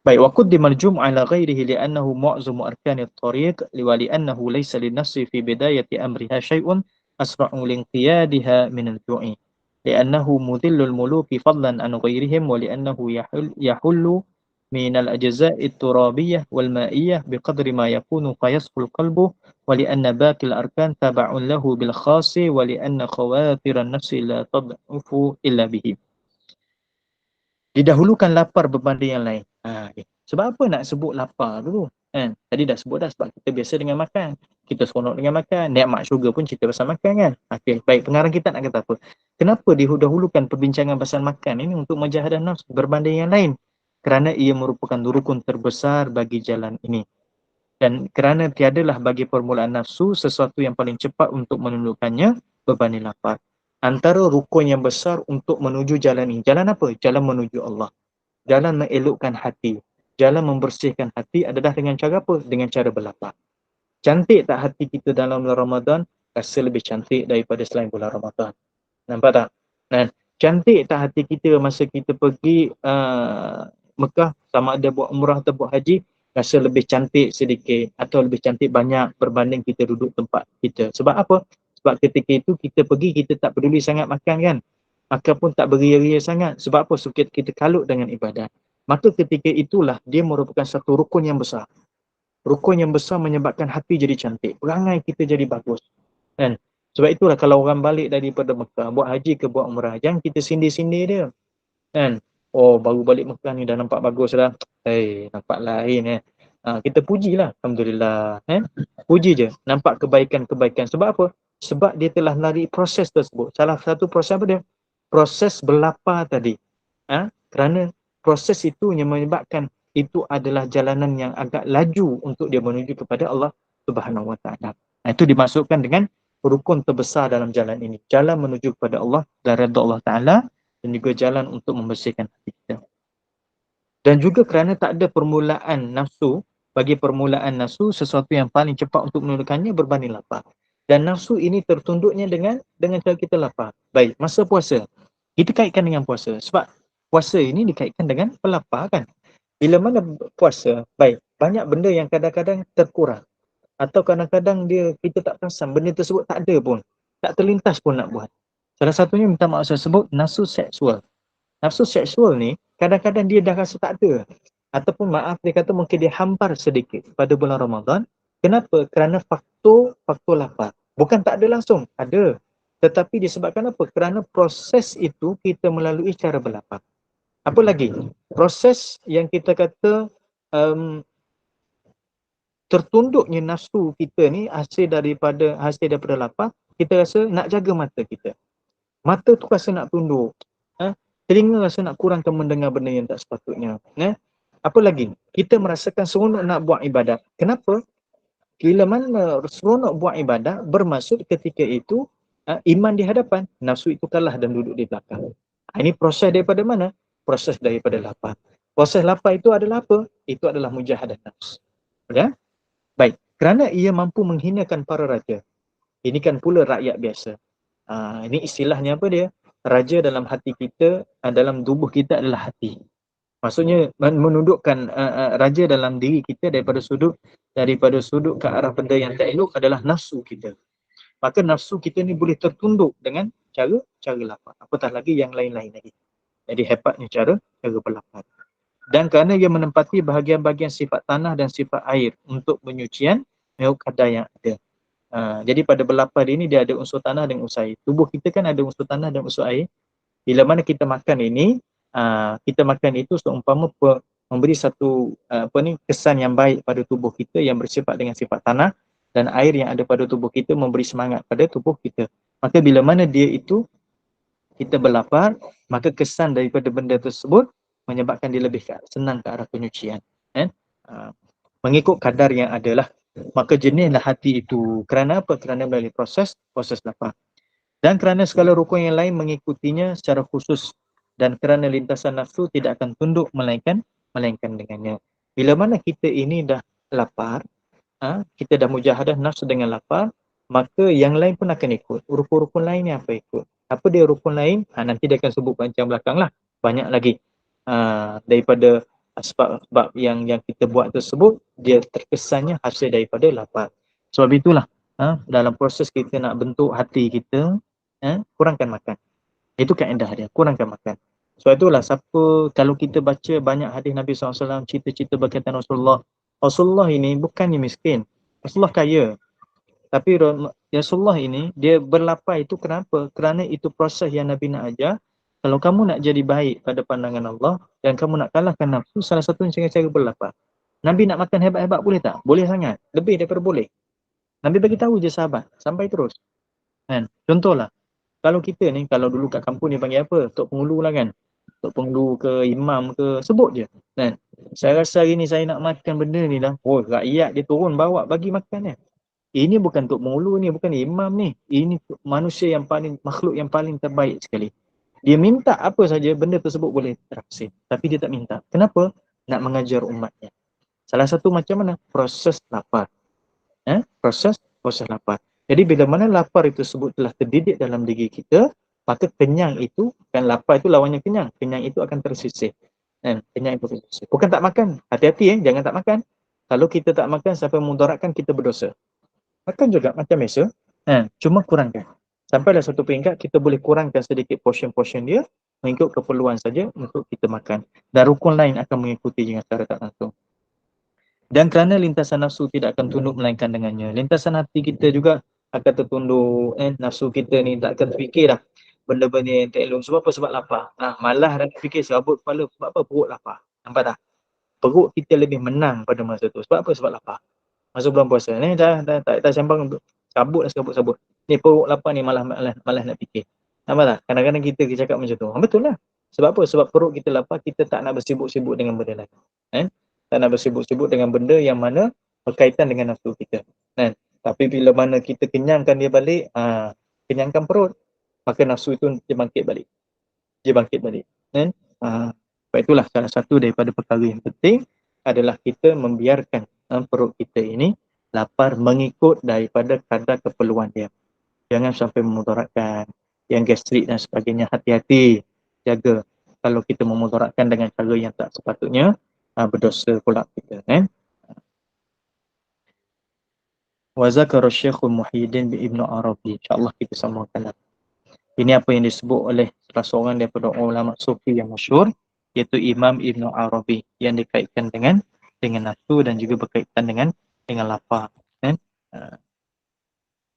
Baik, wa qaddimal jum'a ala ghairihi li'annahu mu'zamu arkanit tariq wa li'annahu laysa lin-nafsi fi bidayati amriha syai'un asra'u linqiyadiha min al-ju'i li'annahu mudillul muluki fadlan an ghairihim wa li'annahu yahullu min al-ajza'i at-turabiyyah wal ma'iyyah biqadri ma yakunu qayasful qalbu wa li'anna baqil arkan taba'un lahu bil khasi wa li'anna khawatiran nafsi la tad'ufu illa bihi. Didahulukan lapar berbanding yang lain. Sebab apa nak sebut lapar dulu? Kan? Tadi dah sebut dah sebab kita biasa dengan makan. Kita seronok dengan makan. Nikmat syurga pun cerita pasal makan kan? Okey, baik. Pengarang kita nak kata apa? Kenapa didahulukan perbincangan pasal makan ini untuk mujahadah nafs berbanding yang lain? Kerana ia merupakan rukun terbesar bagi jalan ini. Dan kerana tiadalah bagi permulaan nafsu sesuatu yang paling cepat untuk menundukkannya berbanding lapar. Antara rukun yang besar untuk menuju jalan ini. Jalan apa? Jalan menuju Allah. Jalan mengelokkan hati. Jalan membersihkan hati adalah dengan cara apa? Dengan cara berlapar. Cantik tak hati kita dalam bulan Ramadan? Rasa lebih cantik daripada selain bulan Ramadan. Nampak tak? Dan cantik tak hati kita masa kita pergi Mekah, sama ada buat umrah atau buat haji? Rasa lebih cantik sedikit atau lebih cantik banyak berbanding kita duduk tempat kita. Sebab apa? Sebab ketika itu kita pergi, kita tak peduli sangat makan kan? Makan pun tak beria-ria sangat. Sebab apa? Sebab kita kalut dengan ibadat. Maka ketika itulah dia merupakan satu rukun yang besar. Rukun yang besar menyebabkan hati jadi cantik. Perangai kita jadi bagus. Kan? Sebab itulah kalau orang balik daripada Mekah, buat haji ke buat umrah, jangan kita sindir-sindir dia. Kan? Oh, baru balik Mekah ni dah nampak bagus dah. Nampak lain kita pujilah. Alhamdulillah. Puji je. Nampak kebaikan-kebaikan. Sebab apa? Sebab dia telah melalui proses tersebut. Salah satu proses apa dia? Proses berlapar tadi. Kerana proses itu yang menyebabkan itu adalah jalanan yang agak laju untuk dia menuju kepada Allah Subhanahu Wa Taala. Itu dimasukkan dengan rukun terbesar dalam jalan ini. Jalan menuju kepada Allah dan redha Allah Taala dan juga jalan untuk membersihkan hati kita. Dan juga kerana tak ada permulaan nafsu, bagi permulaan nafsu sesuatu yang paling cepat untuk menundukkannya berbanding lapar. Dan nafsu ini tertunduknya dengan cara kita lapar. Baik, masa puasa. Kita kaitkan dengan puasa. Sebab puasa ini dikaitkan dengan pelapar kan. Bila mana puasa, baik, banyak benda yang kadang-kadang terkurang. Atau kadang-kadang kita tak perasan benda tersebut tak ada pun. Tak terlintas pun nak buat. Salah satunya minta maaf saya sebut nafsu seksual. Nafsu seksual ni kadang-kadang dia dah rasa tak ada. Ataupun maaf dia kata mungkin dia hampar sedikit pada bulan Ramadan. Kenapa? Kerana faktor lapar. Bukan tak ada langsung, ada. Tetapi disebabkan apa? Kerana proses itu kita melalui cara berlapar. Apa lagi? Proses yang kita kata tertunduknya nafsu kita ni hasil daripada lapar, kita rasa nak jaga mata kita. Mata tu rasa nak tunduk. Telinga rasa nak kurangkan mendengar benda yang tak sepatutnya. Apa lagi? Kita merasakan seronok nak buat ibadat. Kenapa? bila mana seronok buat ibadah, bermaksud ketika itu iman di hadapan, nafsu itu kalah dan duduk di belakang. Ini proses daripada mana? Proses daripada lapar. Proses lapar itu adalah apa? Itu adalah mujahadah nafs. Ya? Baik, kerana ia mampu menghinakan para raja. Ini kan pula rakyat biasa. Ini istilahnya apa dia? Raja dalam hati kita, dalam tubuh kita adalah hati. Maksudnya menundukkan raja dalam diri kita daripada sudut ke arah benda yang tak elok adalah nafsu kita. Maka nafsu kita ni boleh tertunduk dengan cara lapar. Apatah lagi yang lain-lain lagi. Jadi hebatnya cara berlapar. Dan kerana ia menempati bahagian-bahagian sifat tanah dan sifat air untuk penyucian mengikut kadar yang ada. Jadi pada berlapar ini dia ada unsur tanah dan unsur air. Tubuh kita kan ada unsur tanah dan unsur air. Bila mana kita makan ini, kita makan itu seumpama memberi satu kesan yang baik pada tubuh kita yang bersifat dengan sifat tanah, dan air yang ada pada tubuh kita memberi semangat pada tubuh kita. Maka bila mana dia itu kita berlapar, maka kesan daripada benda tersebut menyebabkan dia lebih senang ke arah penyucian. Mengikut kadar yang adalah. Maka jenihlah hati itu. Kerana apa? Kerana melalui proses lapar. Dan kerana segala rukun yang lain mengikutinya secara khusus, dan kerana lintasan nafsu tidak akan tunduk melainkan dengannya. Bila mana kita ini dah lapar, kita dah mujahadah nafsu dengan lapar, maka yang lain pun akan ikut. Rukun-rukun lain ni apa ikut? Apa dia rukun lain? Nanti dia akan sebut panjang belakang lah. Banyak lagi. Daripada sebab yang kita buat tersebut, dia terkesannya hasil daripada lapar. Sebab itulah, dalam proses kita nak bentuk hati kita, kurangkan makan. Itu kaedah dia, kurangkan makan. Sebab itulah, kalau kita baca banyak hadis Nabi SAW, cerita-cerita berkaitan Rasulullah ini bukannya miskin. Rasulullah kaya. Tapi Rasulullah ini, dia berlapar itu kenapa? Kerana itu proses yang Nabi nak ajar. Kalau kamu nak jadi baik pada pandangan Allah dan kamu nak kalahkan nafsu, salah satunya dengan cara berlapar. Nabi nak makan hebat-hebat boleh tak? Boleh sangat. Lebih daripada boleh. Nabi bagi tahu je sahabat. Sampai terus. Contohlah. Kalau kita ni, kalau dulu kat kampung ni panggil apa? Tok Pengulu lah kan? Tok Pengulu ke imam ke, sebut je. Saya rasa hari ni saya nak makan benda ni dah. Oh, rakyat dia turun bawa bagi makan ni. Ini bukan Tok Pengulu ni, bukan imam ni. Ini manusia yang paling, makhluk yang paling terbaik sekali. Dia minta apa saja, benda tersebut boleh terhasil. Tapi dia tak minta. Kenapa? Nak mengajar umatnya. Salah satu macam mana? Proses lapar. Proses lapar. Jadi bila mana lapar itu tersebut telah terdidik dalam diri kita, maka kenyang itu, kan lapar itu lawannya kenyang. Kenyang itu akan tersisih. Kenyang itu tersisih. Bukan tak makan. Hati-hati jangan tak makan. Kalau kita tak makan sampai memudaratkan, kita berdosa. Makan juga macam biasa. Cuma kurangkan. Sampailah satu peringkat kita boleh kurangkan sedikit portion-portion dia mengikut keperluan saja untuk kita makan. Dan rukun lain akan mengikuti dengan cara tak langsung. Dan kerana lintasan nafsu tidak akan tunduk melainkan dengannya. Lintasan hati kita juga akan tertunduk. Nafsu kita ni tak akan terfikir dah benda-benda yang tak elok. Sebab apa? Sebab lapar. Malah dah fikir serabut kepala. Sebab apa? Perut lapar. Nampak tak? Perut kita lebih menang pada masa tu. Sebab apa? Sebab lapar. Masa bulan puasa ni dah sembang sabut. Ni perut lapar ni malah nak fikir. Nampak tak? Kadang-kadang kita cakap macam tu. Betul lah. Sebab apa? Sebab perut kita lapar, kita tak nak bersibuk-sibuk dengan benda lain. Tak nak bersibuk-sibuk dengan benda yang mana berkaitan dengan nafsu kita. Tapi bila mana kita kenyangkan dia balik, kenyangkan perut, maka nafsu itu dia bangkit balik. Sebab itulah salah satu daripada perkara yang penting adalah kita membiarkan perut kita ini lapar mengikut daripada kadar keperluan dia. Jangan sampai memudaratkan. Yang gastrik dan sebagainya, hati-hati. Jaga. Kalau kita memudaratkan dengan cara yang tak sepatutnya, berdosa pula kita. Wa zakara Syekhul Muhyiddin bi Ibnu Arabi. InsyaAllah kita sambungkan. Ini apa yang disebut oleh salah seorang daripada ulama sufi yang masyhur, iaitu Imam Ibnu Arabi, yang dikaitkan dengan nafsu dan juga berkaitan dengan lapar.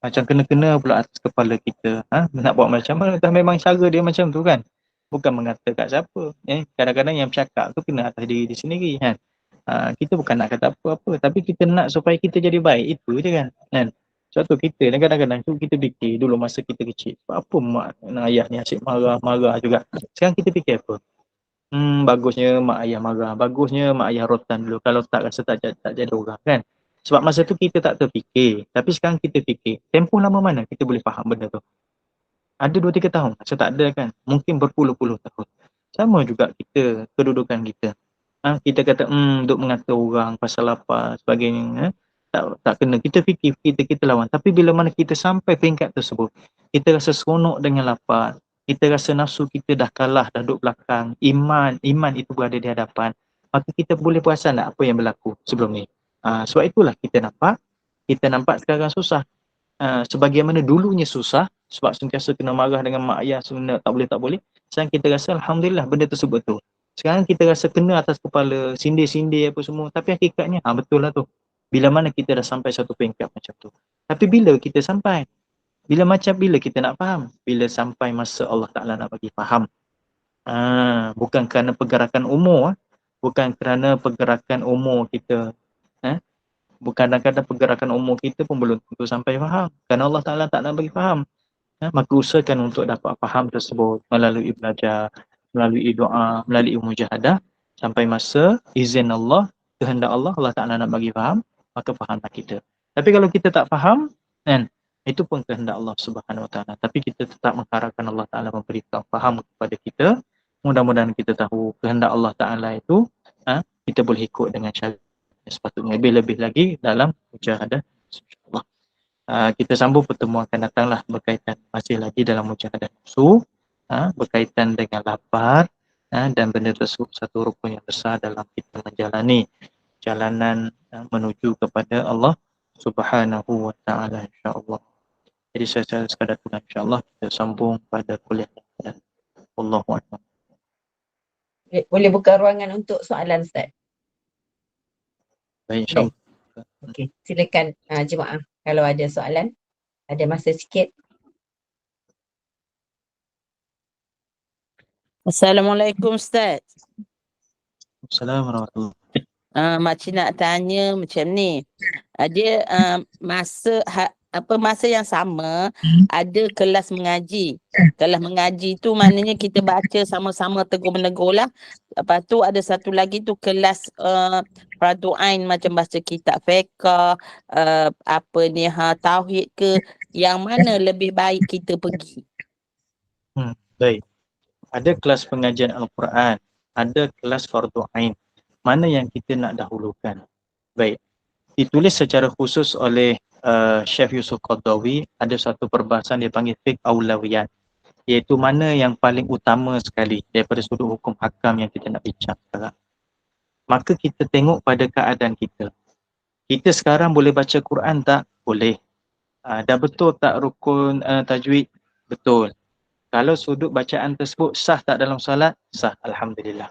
Macam kena-kena pula atas kepala kita. Nak buat macam mana? Memang cara dia macam tu kan. Bukan mengata kat siapa. Kadang-kadang yang bercakap tu kena atas diri dia sendiri kan. Kita bukan nak kata apa-apa. Tapi kita nak supaya kita jadi baik. Itu je kan. Sebab tu kita kadang-kadang tu kita fikir dulu masa kita kecil. Apa mak dan ayah ni asyik marah juga. Sekarang kita fikir apa? Bagusnya mak ayah marah. Bagusnya mak ayah rotan dulu. Kalau tak rasa tak jadi orang kan. Sebab masa tu kita tak terfikir. Tapi sekarang kita fikir. Tempoh lama mana kita boleh faham benda tu? Ada 2-3 tahun. Masa tak ada kan. Mungkin berpuluh-puluh tahun. Sama juga kita, kedudukan kita. Kita kata, duk mengata orang pasal apa, sebagainya. Tak kena. Kita fikir, kita lawan. Tapi bila mana kita sampai peringkat tersebut, kita rasa seronok dengan lapar. Kita rasa nafsu kita dah kalah, dah duduk belakang. Iman itu berada di hadapan. Maka kita boleh perasan tak apa yang berlaku sebelum ni. Sebab itulah kita nampak sekarang susah. Sebagaimana dulunya susah, sebab sentiasa kena marah dengan mak ayah, sebenarnya tak boleh. Sekarang kita rasa Alhamdulillah benda tersebut betul. Sekarang kita rasa kena atas kepala, sindir-sindir apa semua. Tapi hakikatnya, betul lah tu. Bila mana kita dah sampai satu peringkat macam tu. Tapi bila kita sampai? Bila kita nak faham? Bila sampai masa Allah Ta'ala nak bagi faham. Bukan kerana pergerakan umur. Bukan kerana pergerakan umur kita. Bukan kadang-kadang pergerakan umur kita pun belum tentu sampai faham. Kerana Allah Ta'ala tak nak bagi faham. Maka usahakan untuk dapat faham tersebut melalui belajar, melalui doa, melalui mujahadah. Sampai masa izin Allah, kehendak Allah Ta'ala nak bagi faham, maka fahamlah kita. Tapi kalau kita tak faham, kan, itu pun kehendak Allah Subhanahu Wa Ta'ala. Tapi kita tetap mengharapkan Allah Ta'ala memberikan faham kepada kita. Mudah-mudahan kita tahu kehendak Allah Ta'ala itu, kita boleh ikut dengan cara sepatutnya. Lebih-lebih lagi dalam mujahadah, insyaAllah. Kita sambung pertemuan akan datanglah berkaitan masih lagi dalam mujahadah nafsu, berkaitan dengan lapar, dan benda tersebut satu rukun yang besar dalam kita menjalani jalanan menuju kepada Allah Subhanahu Wa Ta'ala, insyaAllah. Jadi saya sekadar tuan, insyaAllah kita sambung pada kuliah dan Wallahu a'lam. Boleh buka ruangan untuk soalan, Ustaz. Baik, insyaAllah. Okey, silakan jemaah kalau ada soalan. Ada masa sikit. Assalamualaikum, Ustaz. Assalamualaikum. Makcik nak tanya macam ni. Ada masa yang sama ada kelas mengaji. Kelas mengaji tu maknanya kita baca sama-sama tegur-menegur lah. Lepas tu ada satu lagi tu kelas fardu ain macam baca kitab fiqh, tauhid ke, yang mana lebih baik kita pergi? Baik. Ada kelas pengajian Al-Quran, ada kelas fardu ain. Mana yang kita nak dahulukan? Baik. Ditulis secara khusus oleh Syekh Yusuf Qaradawi, ada satu perbahasan dia panggil fiqh aulawiyat, iaitu mana yang paling utama sekali daripada sudut hukum hakam yang kita nak bincang sekarang. Maka kita tengok pada keadaan kita. Kita sekarang boleh baca Quran tak? Boleh. Dah betul tak rukun tajwid? Betul. Kalau sudut bacaan tersebut sah tak dalam solat? Sah, Alhamdulillah.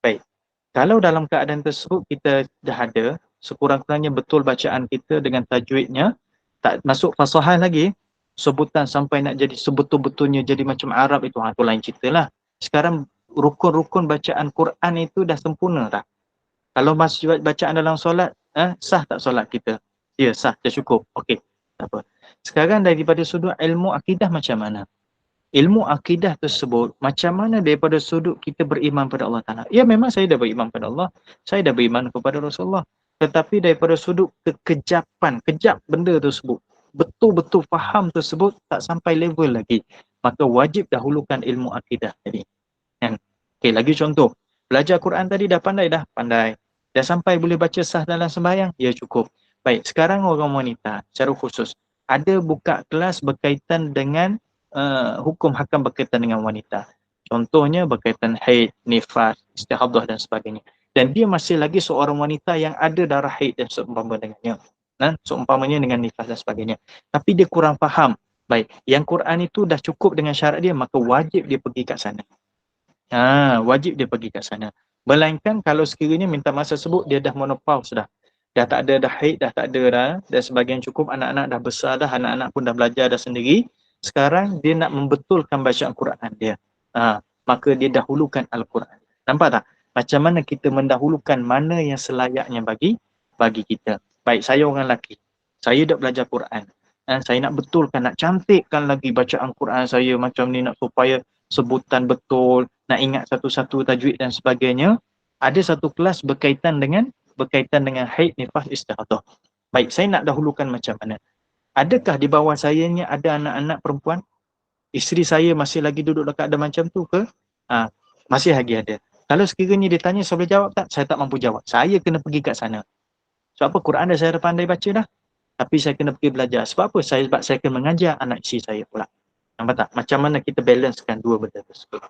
Baik. Kalau dalam keadaan tersebut kita dah ada, sekurang-kurangnya betul bacaan kita dengan tajwidnya, tak masuk fasahah lagi, sebutan sampai nak jadi sebetul-betulnya jadi macam Arab itu lain cerita lah. Sekarang rukun-rukun bacaan Quran itu dah sempurna tak? Kalau masih bacaan dalam solat, sah tak solat kita? Ya, sah, dah cukup. Okey, tak apa. Sekarang daripada sudut ilmu akidah macam mana? Ilmu akidah tersebut macam mana daripada sudut kita beriman pada Allah Ta'ala? Ya, memang saya dah beriman pada Allah, saya dah beriman kepada Rasulullah. Tetapi daripada sudut kekejapan, kejap benda tersebut, betul-betul faham tersebut tak sampai level lagi. Maka wajib dahulukan ilmu akidah tadi. Okey, lagi contoh. Belajar Quran tadi dah pandai dah? Pandai. Dah sampai boleh baca sah dalam sembahyang? Ya, cukup. Baik, sekarang orang wanita secara khusus ada buka kelas berkaitan dengan hukum hakam berkaitan dengan wanita. Contohnya berkaitan haid, nifas, istihadah dan sebagainya. Dan dia masih lagi seorang wanita yang ada darah haid dan seumpama dengannya. Seumpamanya dengan nifas dan sebagainya. Tapi dia kurang faham. Baik, yang Quran itu dah cukup dengan syarat dia, maka wajib dia pergi kat sana. Wajib dia pergi kat sana. Melainkan kalau sekiranya minta masa sebut dia dah menopause dah. Dah tak ada dah haid, dah tak ada dah. Dan sebagian cukup, anak-anak dah besar dah, anak-anak pun dah belajar dah sendiri. Sekarang dia nak membetulkan bacaan Quran dia. Maka dia dahulukan Al-Quran. Nampak tak? Macam mana kita mendahulukan mana yang selayaknya bagi kita. Baik, saya orang lelaki. Saya dah belajar Quran. Saya nak betulkan, nak cantikkan lagi bacaan Quran saya macam ni, nak supaya sebutan betul, nak ingat satu-satu tajwid dan sebagainya. Ada satu kelas berkaitan dengan haid, nifas, istihadah. Baik, saya nak dahulukan macam mana. Adakah di bawah saya ni ada anak-anak perempuan? Isteri saya masih lagi duduk dekat ada macam tu ke? Masih lagi ada. Kalau sekiranya dia tanya, saya boleh jawab tak? Saya tak mampu jawab. Saya kena pergi kat sana. Sebab apa? Quran dah saya dah pandai baca dah. Tapi saya kena pergi belajar. Sebab apa? Sebab saya kena mengajar anak isteri saya pula. Nampak tak? Macam mana kita balancekan dua benda tersebut.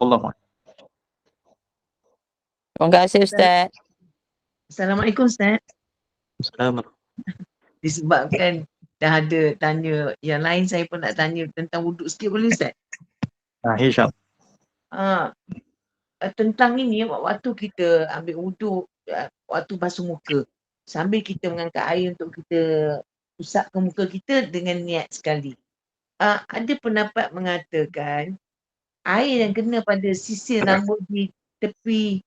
Allah. Terima kasih Ustaz. Assalamualaikum Ustaz. Assalamualaikum. Disebabkan dah ada tanya yang lain, saya pun nak tanya tentang wuduk sikit, boleh Ustaz? InsyaAllah. Tentang ini, waktu kita ambil wuduk, waktu basuh muka, sambil kita mengangkat air untuk kita usapkan muka kita dengan niat sekali. Ada pendapat mengatakan air yang kena pada sisir rambut di tepi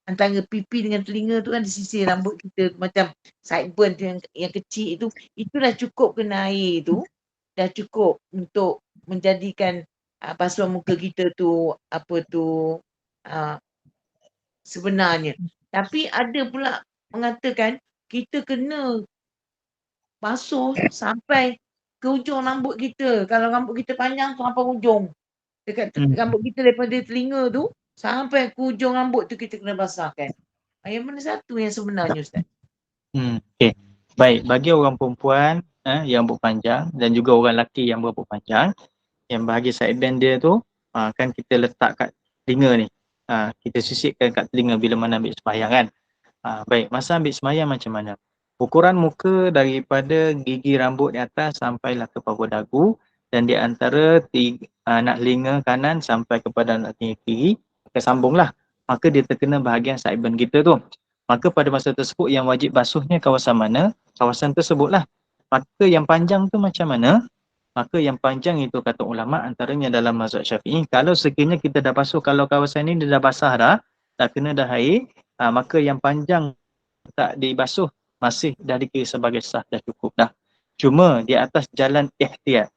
antara pipi dengan telinga tu kan, di sisir rambut kita macam sideburn yang kecil itu dah cukup kena air tu, dah cukup untuk menjadikan basuhan muka kita tu sebenarnya. Tapi ada pula mengatakan kita kena basuh sampai ke ujung rambut kita. Kalau rambut kita panjang sampai ujung. Dekat rambut kita daripada telinga tu sampai ke ujung rambut tu kita kena basahkan. Yang mana satu yang sebenarnya Ustaz? Okay. Baik, bagi orang perempuan yang rambut panjang dan juga orang lelaki yang berambut panjang, yang bahagi sideband dia tu kan kita letak kat telinga ni. Kita sisipkan kat telinga bila mana ambil sembahyang kan. Baik, masa ambil sembahyang macam mana? Ukuran muka daripada gigi rambut di atas sampailah ke bawah dagu, dan di antara anak telinga kanan sampai kepada anak telinga kiri, kita sambunglah. Maka dia terkena bahagian sideband kita tu. Maka pada masa tersebut yang wajib basuhnya kawasan mana? Kawasan tersebutlah. Maka yang panjang tu macam mana? Maka yang panjang itu kata ulama antaranya dalam mazhab Syafi'i, kalau sekiranya kita dah basuh, kalau kawasan ini dia dah basah dah, tak kena dah air, maka yang panjang tak dibasuh masih dah dikira sebagai sah, dah cukup dah. Cuma di atas jalan ihtiyat.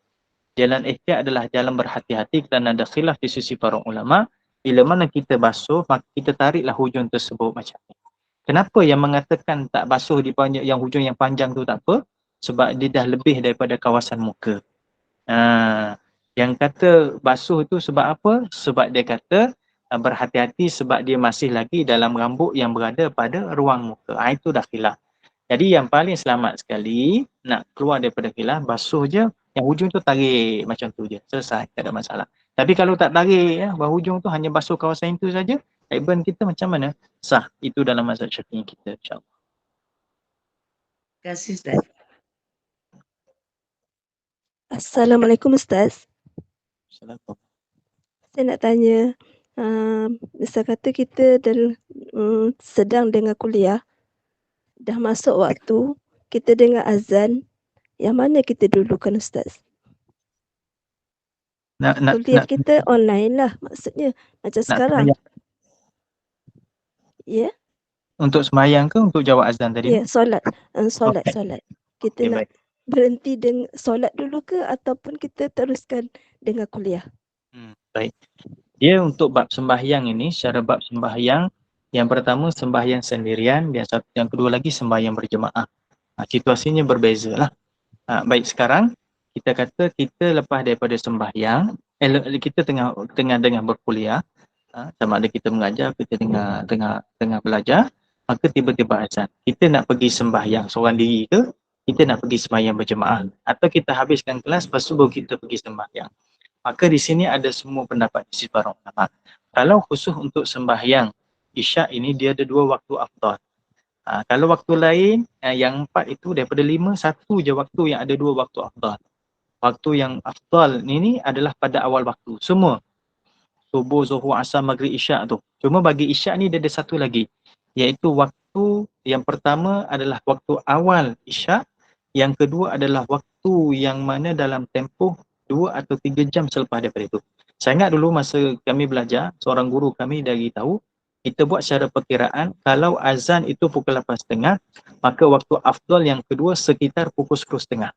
Jalan ihtiyat adalah jalan berhati-hati kerana ada khilaf di sisi para ulama. Bila mana kita basuh, maka kita tariklah hujung tersebut macam ni. Kenapa yang mengatakan tak basuh di yang hujung yang panjang tu tak apa? Sebab dia dah lebih daripada kawasan muka. Yang kata basuh tu sebab apa? Sebab dia kata berhati-hati sebab dia masih lagi dalam rambut yang berada pada ruang muka. Itu dah khilaf. Jadi yang paling selamat sekali nak keluar daripada khilaf, basuh je, yang hujung tu tarik macam tu je. Selesai, tak ada masalah. Tapi kalau tak tarik hujung tu hanya basuh kawasan itu saja, ibn kita macam mana? Sah. Itu dalam mazhab Syafi'i kita, insya-Allah. Terima kasih Ustaz. Assalamualaikum Ustaz. Assalamualaikum. Saya nak tanya, misal kata kita sedang dengar kuliah, dah masuk waktu, kita dengar azan, yang mana kita dulukan Ustaz? Kuliah kita online lah maksudnya, macam sekarang. Ya? Untuk sembahyang ke untuk jawab azan tadi? Ya, solat. Solat. Kita nak berhenti dengan solat dulu ke ataupun kita teruskan dengan kuliah? Baik. Dia untuk bab sembahyang ini, secara bab sembahyang, yang pertama sembahyang sendirian, yang kedua lagi sembahyang berjemaah. Situasinya berbeza lah. Baik, sekarang kita kata kita lepas daripada sembahyang, kita tengah berkuliah, sama ada kita mengajar, kita tengah belajar, maka tiba-tiba azan. Kita nak pergi sembahyang seorang diri ke? Kita nak pergi sembahyang berjemaah, atau kita habiskan kelas lepas tu baru kita pergi sembahyang. Maka di sini ada semua pendapat di sisi para ulama. Kalau khusus untuk sembahyang Isyak ini, dia ada dua waktu afdal. Kalau waktu lain yang 4 itu daripada 5, satu je waktu yang ada dua waktu afdal. Waktu yang afdal ini adalah pada awal waktu. Semua subuh, zuhur, asar, maghrib, isyak tu. Cuma bagi isyak ni dia ada satu lagi, iaitu waktu yang pertama adalah waktu awal isyak, yang kedua adalah waktu yang mana dalam tempoh 2 atau 3 jam selepas daripada itu. Saya ingat dulu masa kami belajar, seorang guru kami dari tahu, kita buat secara perkiraan, kalau azan itu pukul 8.30, maka waktu afdal yang kedua sekitar pukul 10.30.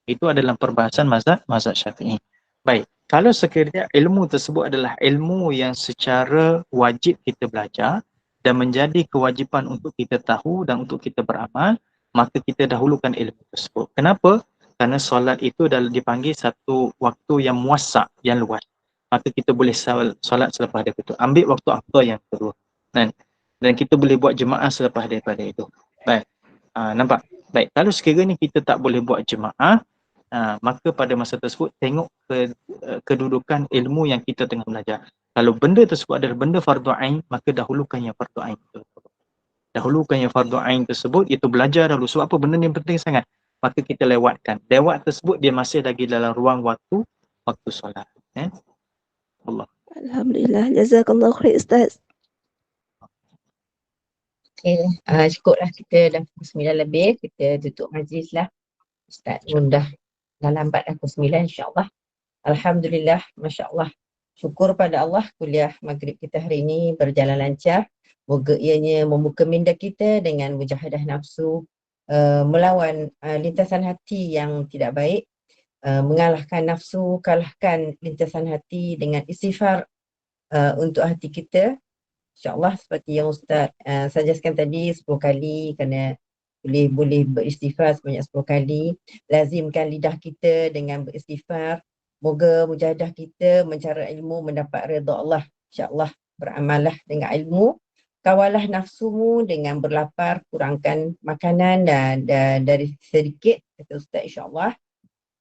Itu adalah perbahasan mazhab Syafi'i. Baik, kalau sekiranya ilmu tersebut adalah ilmu yang secara wajib kita belajar, dan menjadi kewajipan untuk kita tahu dan untuk kita beramal, maka kita dahulukan ilmu tersebut. Kenapa? Kerana solat itu adalah dipanggil satu waktu yang muassak, yang luas. Maka kita boleh solat selepas daripada itu. Ambil waktu afdal yang kedua. Dan kita boleh buat jemaah selepas daripada itu. Baik. Nampak? Baik. Kalau sekiranya kita tak boleh buat jemaah, maka pada masa tersebut tengok kedudukan ilmu yang kita tengah belajar. Kalau benda tersebut adalah benda fardu ain, maka dahulukan yang fardu ain itu. Dahulukan yang fardu ain tersebut, itu belajar dahulu. Sebab apa? Benda ni penting sangat. Maka kita lewatkan. Lewat tersebut dia masih lagi dalam ruang waktu solat. Allah. Alhamdulillah. Jazakallah khair Ustaz. Okay, cukuplah kita dah pukul 9 lebih, kita tutup majlis lah. Ustaz pun dah lambat dah pukul 9 insyaAllah. Alhamdulillah, Masya Allah. Syukur pada Allah, kuliah maghrib kita hari ini berjalan lancar. Moga ianya membuka minda kita dengan mujahadah nafsu, melawan lintasan hati yang tidak baik, mengalahkan nafsu, kalahkan lintasan hati dengan istighfar untuk hati kita. InsyaAllah seperti yang Ustaz sajaskan tadi 10 kali, kerana boleh beristighfar sebanyak 10 kali. Lazimkan lidah kita dengan beristighfar. Moga mujahadah kita mencari ilmu mendapat redha Allah. InsyaAllah beramallah dengan ilmu. Kawalah nafsumu dengan berlapar, kurangkan makanan dan dari sedikit, kata Ustaz, insyaAllah.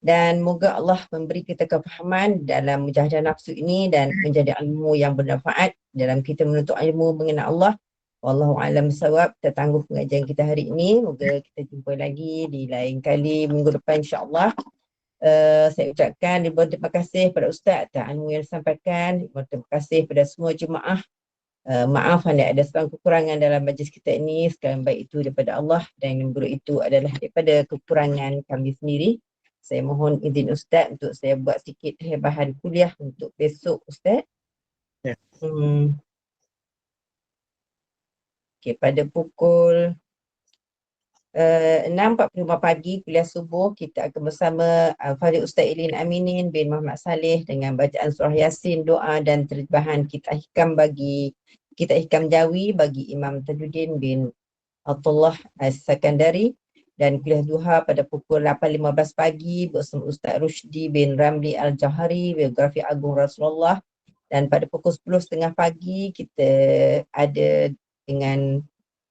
Dan moga Allah memberi kita kefahaman dalam mujahadah nafsu ini dan menjadi ilmu yang bermanfaat dalam kita menuntut ilmu mengenal Allah. Wallahu a'lam bissawab. Kita tangguh pengajian kita hari ini. Moga kita jumpa lagi di lain kali minggu depan insya-Allah. Saya ucapkan ribuan terima kasih kepada Ustaz atas ilmu yang disampaikan. Ribuan terima kasih kepada semua jemaah. Maaf anda ada sebab kekurangan dalam majlis kita ini. Sekalian baik itu daripada Allah dan yang buruk itu adalah daripada kekurangan kami sendiri. Saya mohon izin Ustaz untuk saya buat sikit bahan kuliah untuk besok Ustaz. Ya. Okay, pada pukul 6.45 pagi kuliah subuh kita akan bersama Fadil Ustaz Ilin Aminin bin Muhammad Saleh dengan bacaan surah Yasin, doa dan terjemahan kitab hikam Jawi bagi Imam Tajuddin bin Abdullah As-Sakandari. Dan kuliah duha pada pukul 8.15 pagi bersama Ustaz Rushdi bin Ramli Al-Jahari, biografi Agung Rasulullah. Dan pada pukul 10.30 pagi kita ada dengan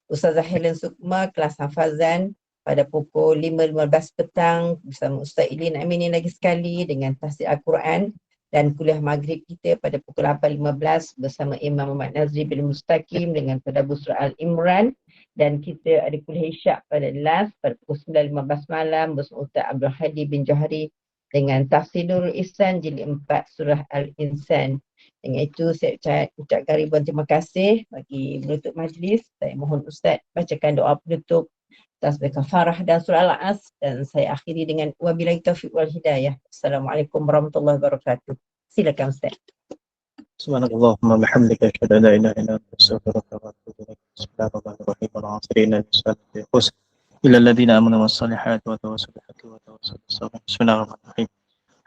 Ustazah Helen Sukma, kelas hafazan. Pada pukul 5.15 petang bersama Ustaz Ilin Aminin lagi sekali dengan tafsir Al-Quran. Dan kuliah maghrib kita pada pukul 8.15 bersama Imam Muhammad Nazri bin Mustaqim dengan tadabbur surah Al-Imran. Dan kita ada kuliah isyak pada last pada pukul 9.15 malam bersama Ustaz Abdul Hadi bin Johari dengan tafsir Nurul Ihsan jilid 4 surah Al-Insan. Dengan itu saya ucapkan ribuan terima kasih bagi menutup majlis. Saya mohon Ustaz bacakan doa penutup atas kafarah dan surah Al-As, dan saya akhiri dengan wabillahi taufiq wal hidayah. Assalamualaikum warahmatullahi wabarakatuh. Silakan Ustaz. Subhanallahumma bihamdika asyhadu an la ilaha illa anta astaghfiruka wa atubu ilaik. Bismillahirrahmanirrahim. Al-'asrina bis-salati khus ila alladziina amanu was-salihati wa tawassaw bil-haqqi wa tawassaw bis-sabr. Bismillahirrahmanirrahim.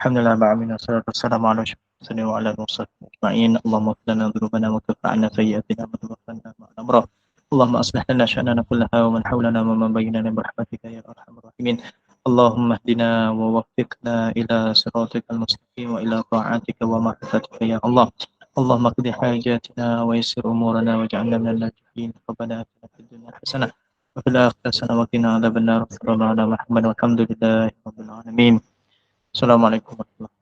Alhamdulillah ba'amina salatu wassalamu ala asyrafil wa ala al-mursalin ajma'in. Allahumma ighfir lana dhunubana wa kaffir 'anna sayyi'atina wa tawaffana ma'al abrar. Allahumma aslih lana sya'nana kullaha wa man hawlana wa man bainana bi rahmatika ya arhamar rahimin. Allahumma ihdina wa waffiqna ila siratikal mustaqim wa ila ta'atika wa ma'rifatika ya Allah. اللهم اقض حاجاتنا ويسر امورنا واجعلنا من الناجحين. ربنا اتنا في الدنيا حسنه وفي الاخره حسنه وقنا عذاب النار. صلى الله على محمد والحمد لله رب العالمين. السلام عليكم ورحمه الله.